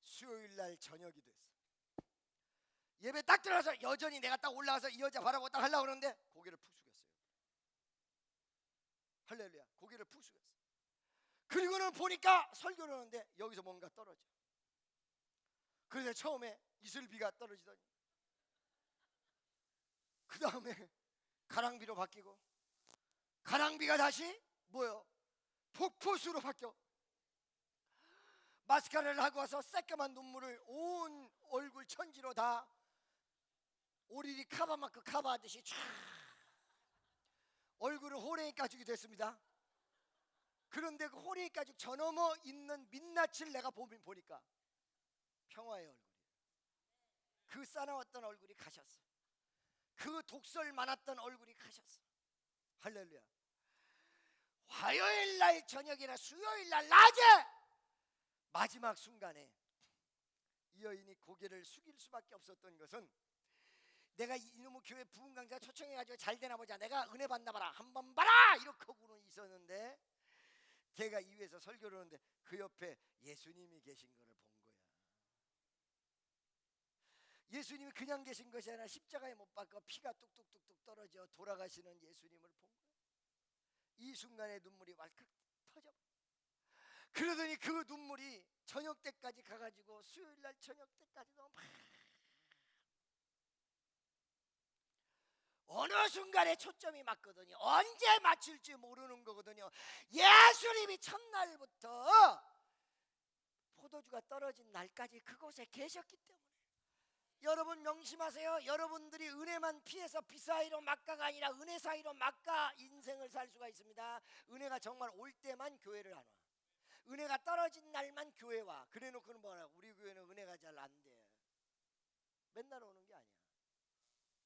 수요일날 저녁이 됐어. 예배 딱 들어가서 여전히 내가 딱 올라가서 이 여자 바라보고 딱 하려고 그러는데 고개를 푹 숙였어요. 할렐루야. 고개를 푹 숙였어. 그리고는 보니까 설교를 하는데 여기서 뭔가 떨어져. 그래서 처음에 이슬비가 떨어지더니 그 다음에 가랑비로 바뀌고 가랑비가 다시 뭐요? 폭포수로 바뀌어. 마스카라를 하고 와서 새까만 눈물을 온 얼굴 천지로 다 오리리 카바마크 카바하듯이 촤 얼굴을 호랭이 가죽이 됐습니다. 그런데 그 호랭이 가죽 저 너머 있는 민낯을 내가 보니까 평화의 얼굴이에요. 그 싸나웠던 얼굴이 가셨어. 그 독설 많았던 얼굴이 가셨어. 할렐루야. 화요일날 저녁이나 수요일날 낮에 마지막 순간에 이 여인이 고개를 숙일 수밖에 없었던 것은 내가 이놈의 교회 부흥 강사 초청해가지고 잘 되나 보자, 내가 은혜 받나 봐라, 한번 봐라 이렇게 하고는 있었는데 걔가 이 위에서 설교를 하는데 그 옆에 예수님이 계신 거를 본 거야. 예수님이 그냥 계신 것이 아니라 십자가에 못 박혀 피가 뚝뚝뚝뚝 떨어져 돌아가시는 예수님을 본 거야. 이 순간에 눈물이 왈칵 터져. 그러더니 그 눈물이 저녁 때까지 가가지고 수요일날 저녁 때까지도 막 어느 순간에 초점이 맞거든요. 언제 맞출지 모르는 거거든요. 예수님이 첫날부터 포도주가 떨어진 날까지 그곳에 계셨기 때문에. 여러분 명심하세요. 여러분들이 은혜만 피해서 비사이로 막가가 아니라 은혜 사이로 막가 인생을 살 수가 있습니다. 은혜가 정말 올 때만 교회를 안 와. 은혜가 떨어진 날만 교회 와. 그래놓고는 뭐라, 우리 교회는 은혜가 잘 안 돼. 맨날 오는 게 아니야.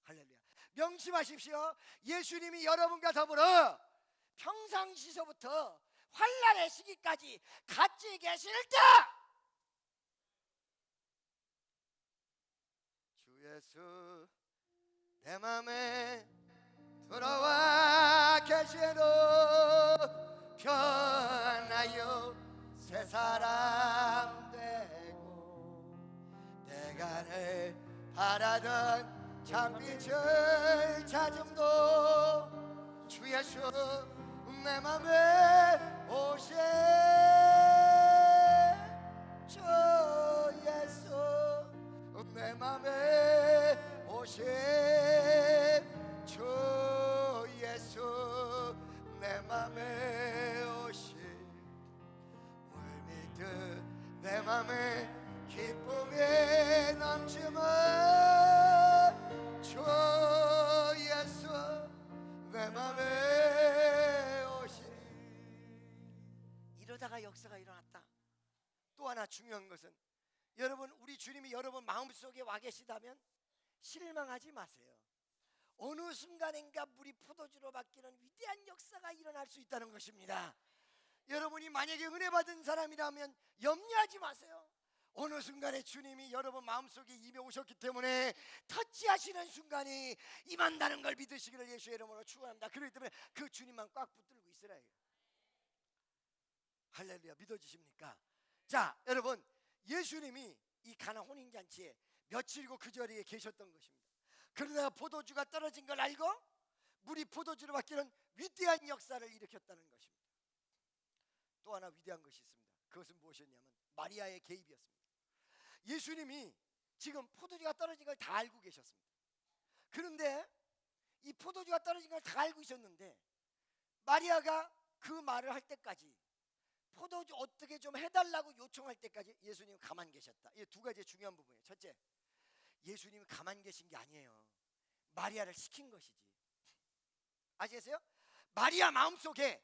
할렐루야. 명심하십시오. 예수님이 여러분과 더불어 평상시서부터 환난의 시기까지 같이 계실 때 주 예수 내 맘에 들어와 계시노 변하여 새 사람 되고 내가 늘 바라던 참빛을 찾음도 주 예수 내 맘에 오세. 주 예수 내 맘에 오세. 주 예수 내 맘에 오시. 물밀듯 내 맘에 기쁨이 넘치면 주 예수 내 맘에 오시. 이러다가 역사가 일어났다. 또 하나 중요한 것은 여러분, 우리 주님이 여러분 마음속에 와 계시다면 실망하지 마세요. 어느 순간인가 물이 포도주로 바뀌는 위대한 역사가 일어날 수 있다는 것입니다. 여러분이 만약에 은혜 받은 사람이라면 염려하지 마세요. 어느 순간에 주님이 여러분 마음속에 임해 오셨기 때문에 터치하시는 순간이 임한다는 걸 믿으시기를 예수의 이름으로 축원합니다. 그렇기 때문에 그 주님만 꽉 붙들고 있으라 해요. 할렐루야. 믿어지십니까? 자, 여러분, 예수님이 이 가나 혼인잔치에 며칠이고 그 자리에 계셨던 것입니다. 그러다가 포도주가 떨어진 걸 알고 물이 포도주로 바뀌는 위대한 역사를 일으켰다는 것입니다. 또 하나 위대한 것이 있습니다. 그것은 무엇이었냐면 마리아의 개입이었습니다. 예수님이 지금 포도주가 떨어진 걸 다 알고 계셨습니다. 그런데 이 포도주가 떨어진 걸 다 알고 있었는데 마리아가 그 말을 할 때까지, 포도주 어떻게 좀 해달라고 요청할 때까지 예수님은 가만 계셨다. 이 두 가지 중요한 부분이에요. 첫째, 예수님이 가만 계신 게 아니에요. 마리아를 시킨 것이지. 아시겠어요? 마리아 마음속에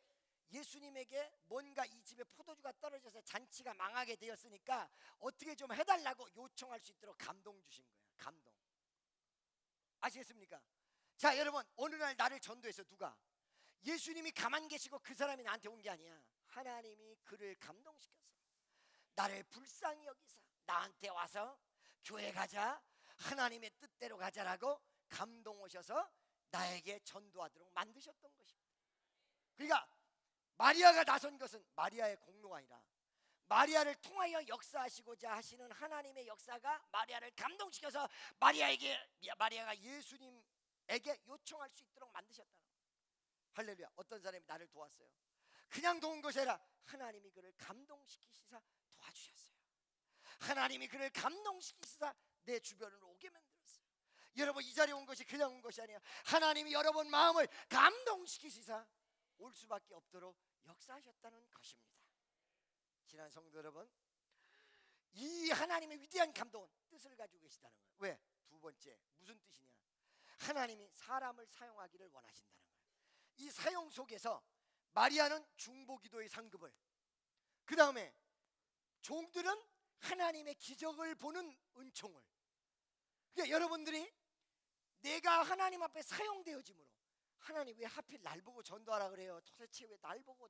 예수님에게 뭔가 이 집에 포도주가 떨어져서 잔치가 망하게 되었으니까 어떻게 좀 해달라고 요청할 수 있도록 감동 주신 거예요. 감동. 아시겠습니까? 자, 여러분, 어느 날 나를 전도해서 누가, 예수님이 가만 계시고 그 사람이 나한테 온 게 아니야. 하나님이 그를 감동시켰어. 나를 불쌍히 여기사 나한테 와서 교회 가자, 하나님의 뜻대로 가자라고 감동 오셔서 나에게 전도하도록 만드셨던 것입니다. 그러니까 마리아가 나선 것은 마리아의 공로가 아니라 마리아를 통하여 역사하시고자 하시는 하나님의 역사가 마리아를 감동시켜서 마리아가 예수님에게 요청할 수 있도록 만드셨다는 거예요. 할렐루야. 어떤 사람이 나를 도왔어요. 그냥 도운 것이 아니라 하나님이 그를 감동시키시사 도와주셨어요. 하나님이 그를 감동시키시사 내 주변으로 오게 만들었어요. 여러분, 이 자리에 온 것이 그냥 온 것이 아니에요. 하나님이 여러분 마음을 감동시키시사 올 수밖에 없도록 역사하셨다는 것입니다. 지난 성도 여러분, 이 하나님의 위대한 감동은 뜻을 가지고 계시다는 거예요. 왜? 두 번째, 무슨 뜻이냐? 하나님이 사람을 사용하기를 원하신다는 거예요. 이 사용 속에서 마리아는 중보기도의 상급을, 그 다음에 종들은 하나님의 기적을 보는 은총을. 그러니까 여러분들이 내가 하나님 앞에 사용되어짐으로, 하나님 왜 하필 날 보고 전도하라 그래요? 도대체 왜 날 보고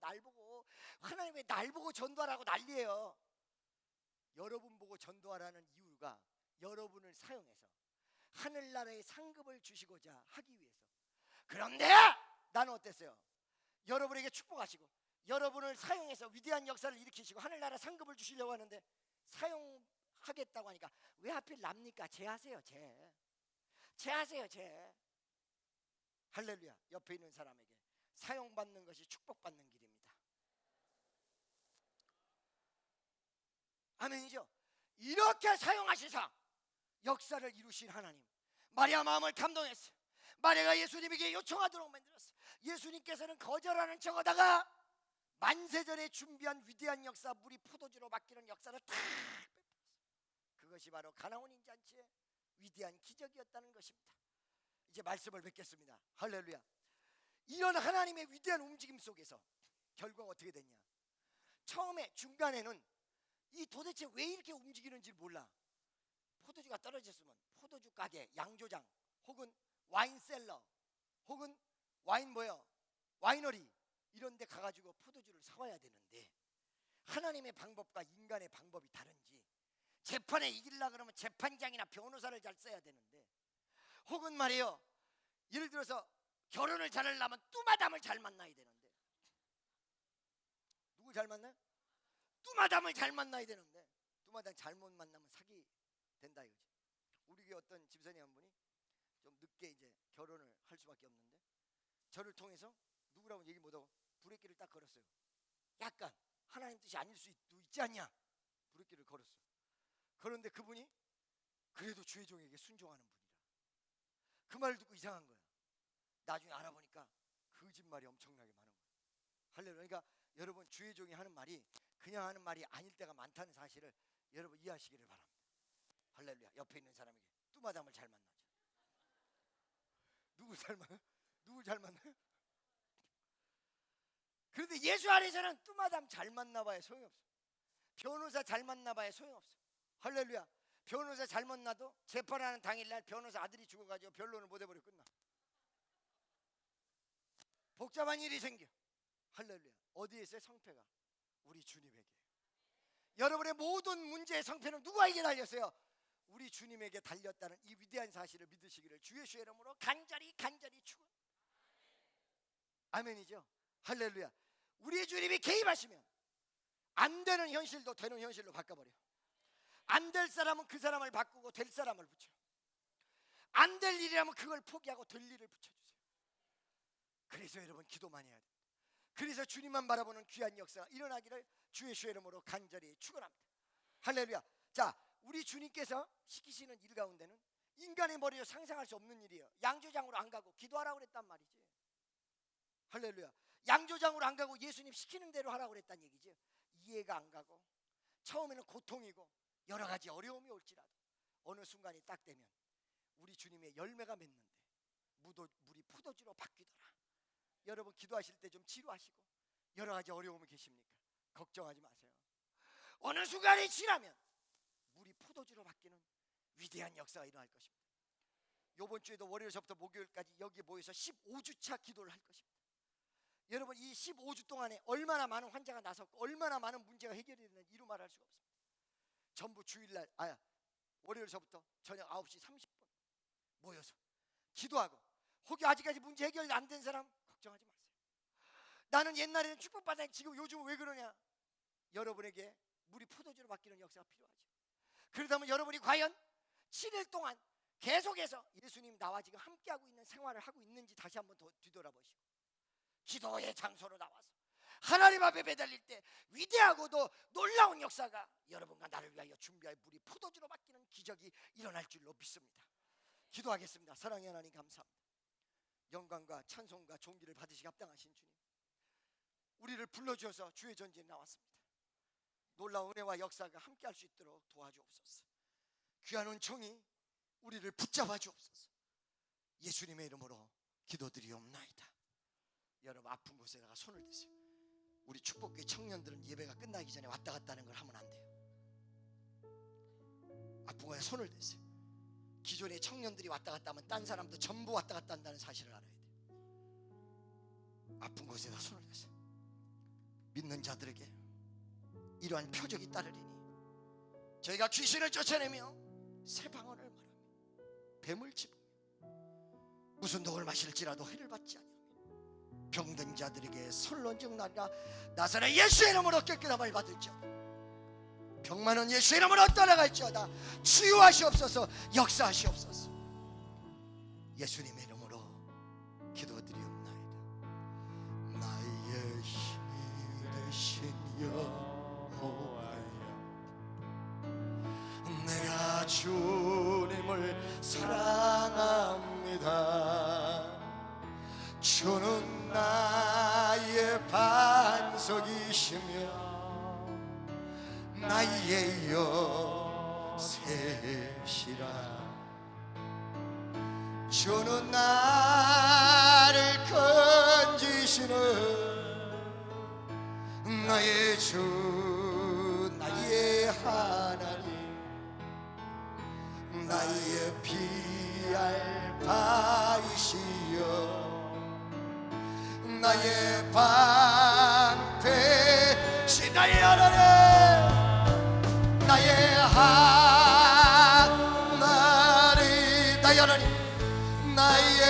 하나님 왜 날 보고 전도하라고 난리예요? 여러분 보고 전도하라는 이유가 여러분을 사용해서 하늘나라의 상급을 주시고자 하기 위해서. 그런데 나는 어땠어요? 여러분에게 축복하시고 여러분을 사용해서 위대한 역사를 일으키시고 하늘나라 상급을 주시려고 하는데 사용하겠다고 하니까 왜 하필 납니까? 제하세요. 제하세요. 할렐루야. 옆에 있는 사람에게 사용받는 것이 축복받는 길입니다. 아멘이죠. 이렇게 사용하시사 역사를 이루신 하나님, 마리아 마음을 감동했어요. 마리아가 예수님에게 요청하도록 만들었어요. 예수님께서는 거절하는 척하다가 만세전에 준비한 위대한 역사, 물이 포도주로 바뀌는 역사를 다 베풀었어요. 그것이 바로 가나 혼인잔치의 위대한 기적이었다는 것입니다. 이제 말씀을 뵙겠습니다. 할렐루야. 이런 하나님의 위대한 움직임 속에서 결과가 어떻게 됐냐? 처음에 중간에는 이 도대체 왜 이렇게 움직이는지 몰라. 포도주가 떨어졌으면 포도주 가게, 양조장, 혹은 와인셀러, 혹은 와이너리 이런 데 가가지고 포도주를 사와야 되는데, 하나님의 방법과 인간의 방법이 다른지 재판에 이기려고 그러면 재판장이나 변호사를 잘 써야 되는데, 혹은 말이에요, 예를 들어서 결혼을 잘하려면 뚜마담을 잘 만나야 되는데, 누구 잘 만나요? 뚜마담을 잘 만나야 되는데 뚜마담 잘못 만나면 사기 된다 이거지. 우리 교회 어떤 집사님 한 분이 좀 늦게 이제 결혼을 할 수밖에 없는데 저를 통해서 누구라고 얘기 못하고 브레이크를 딱 걸었어요. 약간 하나님 뜻이 아닐 수도 있지 않냐, 브레이크를 걸었어요. 그런데 그분이 그래도 주의 종에게 순종하는 분이라. 그 말을 듣고 이상한 거야. 나중에 알아보니까 거짓말이 엄청나게 많은 거야. 할렐루야. 그러니까 여러분, 주의 종이 하는 말이 그냥 하는 말이 아닐 때가 많다는 사실을 여러분 이해하시기를 바랍니다. 할렐루야. 옆에 있는 사람에게 뚜마담을 잘 만나죠. 누구 잘 만나요? 그런데 예수 안에서는 뚜마담 잘 만나봐야 소용없어. 변호사 잘 만나봐야 소용없어. 할렐루야. 변호사 잘 만나도 재판하는 당일날 변호사 아들이 죽어가지고 변론을 못 해버리고 끝나. 복잡한 일이 생겨. 할렐루야. 어디에 있어요? 성패가. 우리 주님에게. 여러분의 모든 문제의 성패는 누구에게 달렸어요? 우리 주님에게 달렸다는 이 위대한 사실을 믿으시기를 주 예수의 이름으로 간절히 축원. 아멘이죠. 할렐루야. 우리 주님이 개입하시면 안 되는 현실도 되는 현실로 바꿔버려. 안 될 사람은 그 사람을 바꾸고 될 사람을 붙여. 안 될 일이라면 그걸 포기하고 될 일을 붙여주세요. 그래서 여러분 기도 많이 해야 돼요. 그래서 주님만 바라보는 귀한 역사가 일어나기를 주 예수의 이름으로 간절히 축원합니다. 할렐루야. 자, 우리 주님께서 시키시는 일 가운데는 인간의 머리로 상상할 수 없는 일이에요. 양조장으로 안 가고 기도하라고 그랬단 말이지. 할렐루야. 양조장으로 안 가고 예수님 시키는 대로 하라고 그랬단 얘기지. 이해가 안 가고 처음에는 고통이고 여러 가지 어려움이 올지라도 어느 순간이 딱 되면 우리 주님의 열매가 맺는데 물이 포도주로 바뀌더라. 여러분 기도하실 때 좀 지루하시고 여러 가지 어려움이 계십니까? 걱정하지 마세요. 어느 순간이 지나면 물이 포도주로 바뀌는 위대한 역사가 일어날 것입니다. 이번 주에도 월요일서부터 목요일까지 여기 모여서 15주차 기도를 할 것입니다. 여러분 이 15주 동안에 얼마나 많은 환자가 나섰고 얼마나 많은 문제가 해결이 됐는지 이루 말할 수가 없습니다. 전부 주일날 월요일서부터 저녁 9시 30분 모여서 기도하고 혹시 아직까지 문제 해결 안 된 사람 걱정하지 마세요. 나는 옛날에는 축복받았는데 지금 요즘은 왜 그러냐? 여러분에게 물이 포도주로 바뀌는 역사가 필요하죠. 그러다면 여러분이 과연 7일 동안 계속해서 예수님 나와 지금 함께하고 있는 생활을 하고 있는지 다시 한번 더 뒤돌아보시고 기도의 장소로 나와서 하나님 앞에 매달릴 때 위대하고도 놀라운 역사가 여러분과 나를 위하여 준비할 물이 포도주로 바뀌는 기적이 일어날 줄로 믿습니다. 기도하겠습니다. 사랑의 하나님 감사합니다. 영광과 찬송과 존귀를 받으시기 합당하신 주님, 우리를 불러주셔서 주의 전쟁에 나왔습니다. 놀라운 은혜와 역사가 함께할 수 있도록 도와주옵소서. 귀한 은총이 우리를 붙잡아 주옵소서. 예수님의 이름으로 기도드리옵나이다. 여러분 아픈 곳에다가 손을 대세요. 우리 축복교회 청년들은 예배가 끝나기 전에 왔다 갔다 하는 걸 하면 안 돼요. 아픈 곳에 손을 대세요. 기존에 청년들이 왔다 갔다 하면 딴 사람도 전부 왔다 갔다 한다는 사실을 알아야 돼요. 아픈 곳에다 손을 대세요. 믿는 자들에게 이러한 표적이 따르리니 저희가 귀신을 쫓아내며 새 방언을 말하며 뱀을 집으며 무슨 독을 마실지라도 해를 받지 아니하며 병든 자들에게 설론즉 나리라. 나사렛 예수의 이름으로 깨끗함을 받을지어다. 병 많은 예수의 이름으로 떠나갈지어다. 치유하시옵소서. 역사하시옵소서. 예수님의 이름으로 기도드리옵나이다. 나의 힘이 되신 여호와여, 내가 주님을 사랑합니다. 주는 나의 반석이시며 나의 요새시라. 주는 나를 건지시는 나의 주 나의 하나님, 나의 비알바이시여 나의 방패시 나의 하나님, 나의 하나님, 나의 하나님, 나의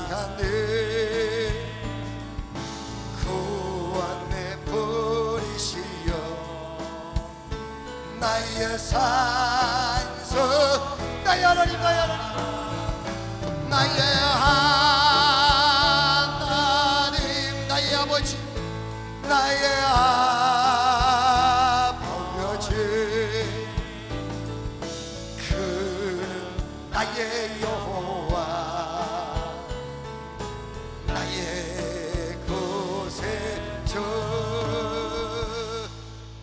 하나님 구원해 버리시여 나의 산소 나의 하나님, 나의 하나님, 나의 하나님, 나의 아버지, 나의 아버지, 그는 나의 여호와, 나의 구세주.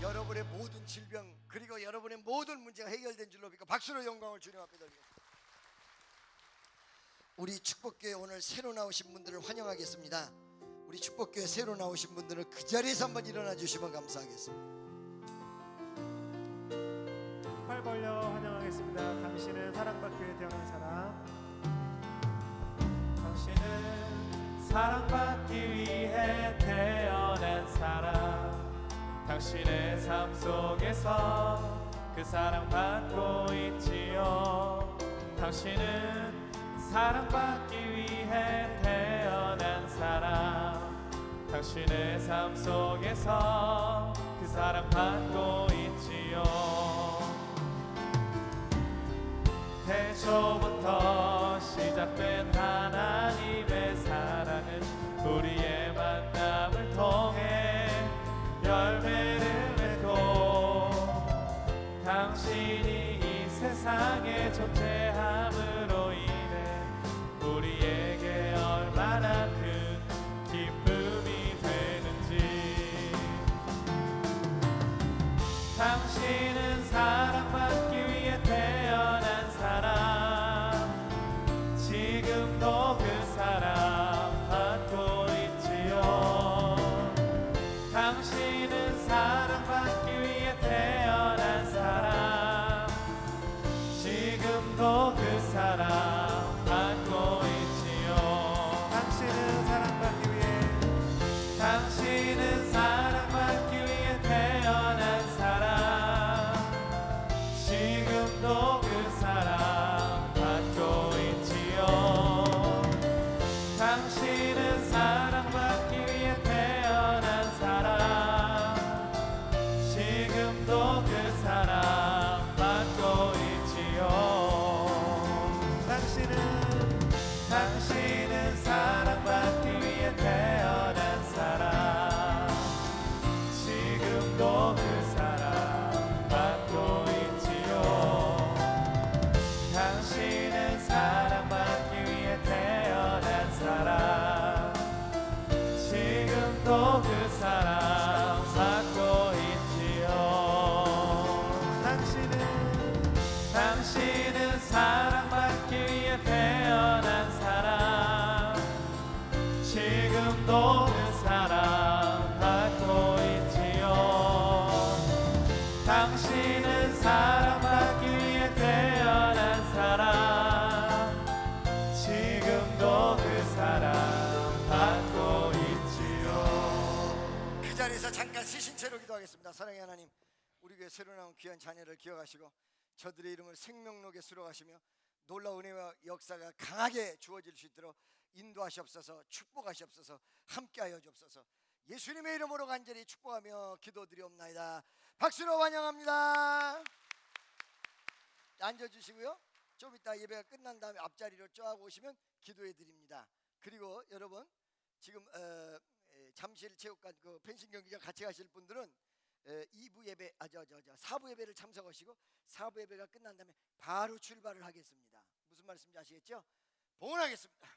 여러분의 모든 질병 그리고 여러분의 모든 문제가 해결된 줄로 믿고 박수로 영광을 주님 앞에 돌리겠습니다. 우리 축복교회 오늘 새로 나오신 분들을 환영하겠습니다. 우리 축복교회 새로 나오신 분들은 그 자리에서 한번 일어나 주시면 감사하겠습니다.
팔 벌려 환영하겠습니다. 당신은 사랑받기에 태어난 사람, 당신은 사랑받기 위해 태어난 사람 당신의 삶 속에서 그 사랑받고 있지요. 당신은 사랑받기 위해 태어난 사람 당신의 삶 속에서 그 사랑받고 있지요. 태초부터 시작된 하나님의 사랑은 우리의 만남을 통해 열매를 맺고 당신이 이 세상에 존재함으로 인해 우리에게 얼마나 큰 기쁨이 되는지. 당신은 사랑받기 위해 태어난 사람 지금도 그 사랑 받고 있지요. 당신은 사랑받기 위해 태어난 사람 지금도 그 사랑 받고 있지요. 당신은 사랑받기 위해 당신은 사랑받기 위해 태어난 사람 지금도 그 사랑 받고 있지요. 당신은 사랑받기 위해 태어난 사람 지금도 그 사랑 받고 있지요. 당신은 사랑받기 위해 태어난 사람 지금도 그 사랑 받고 있지요. 당신은 사랑받기 위해 태어난 사람 지금도 그 사랑 받고 있지요. 당신은 사랑받기 위해 태어난 사람 지금도 그 사랑 받고 있지요. 당신은 사랑받기 위해 태어난 사람 지금도 그 사랑 받고 있지요.
그 자리에서 잠깐 쓰신 채로 기도하겠습니다. 사랑의 하나님, 우리 교회 새로 나온 귀한 자녀를 기억하시고 저들의 이름을 생명록에 수록하시며 놀라운 은혜와 역사가 강하게 주어질 수 있도록 인도하시옵소서. 축복하시옵소서. 함께하여 주옵소서. 예수님의 이름으로 간절히 축복하며 기도드리옵나이다. 박수로 환영합니다. 앉아주시고요. 좀 이따 예배가 끝난 다음에 앞자리로 쫙 오시면 기도해 드립니다. 그리고 여러분 지금 잠실 체육관 그 펜싱 경기장 같이 가실 분들은 2부 예배 4부 예배를 참석하시고 4부 예배가 끝난 다음에 바로 출발을 하겠습니다. 무슨 말씀인지 아시겠죠? 봉헌하겠습니다.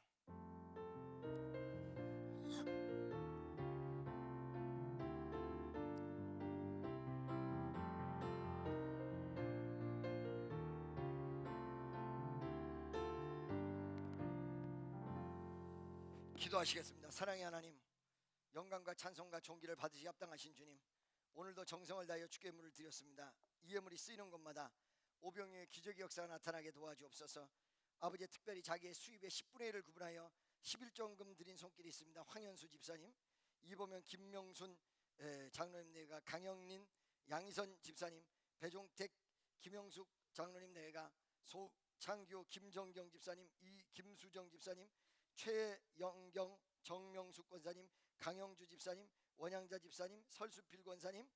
기도하시겠습니다. 사랑의 하나님, 영광과 찬송과 존귀를 받으시 합당하신 주님, 오늘도 정성을 다하여 주께 예물을 드렸습니다. 이 예물이 쓰이는 곳마다 오병이의 기적의 역사가 나타나게 도와주옵소서. 아버지, 특별히 자기의 수입의 10분의 1을 구분하여 11조금 드린 손길이 있습니다. 황현수 집사님, 이보면 김명순 장로님 내가, 강영린 양희선 집사님, 배종택 김영숙 장로님 내가, 소창규 김정경 집사님, 김수정 집사님, 최영경 정명숙 권사님, 강영주 집사님, 원양자 집사님, 설수필 권사님,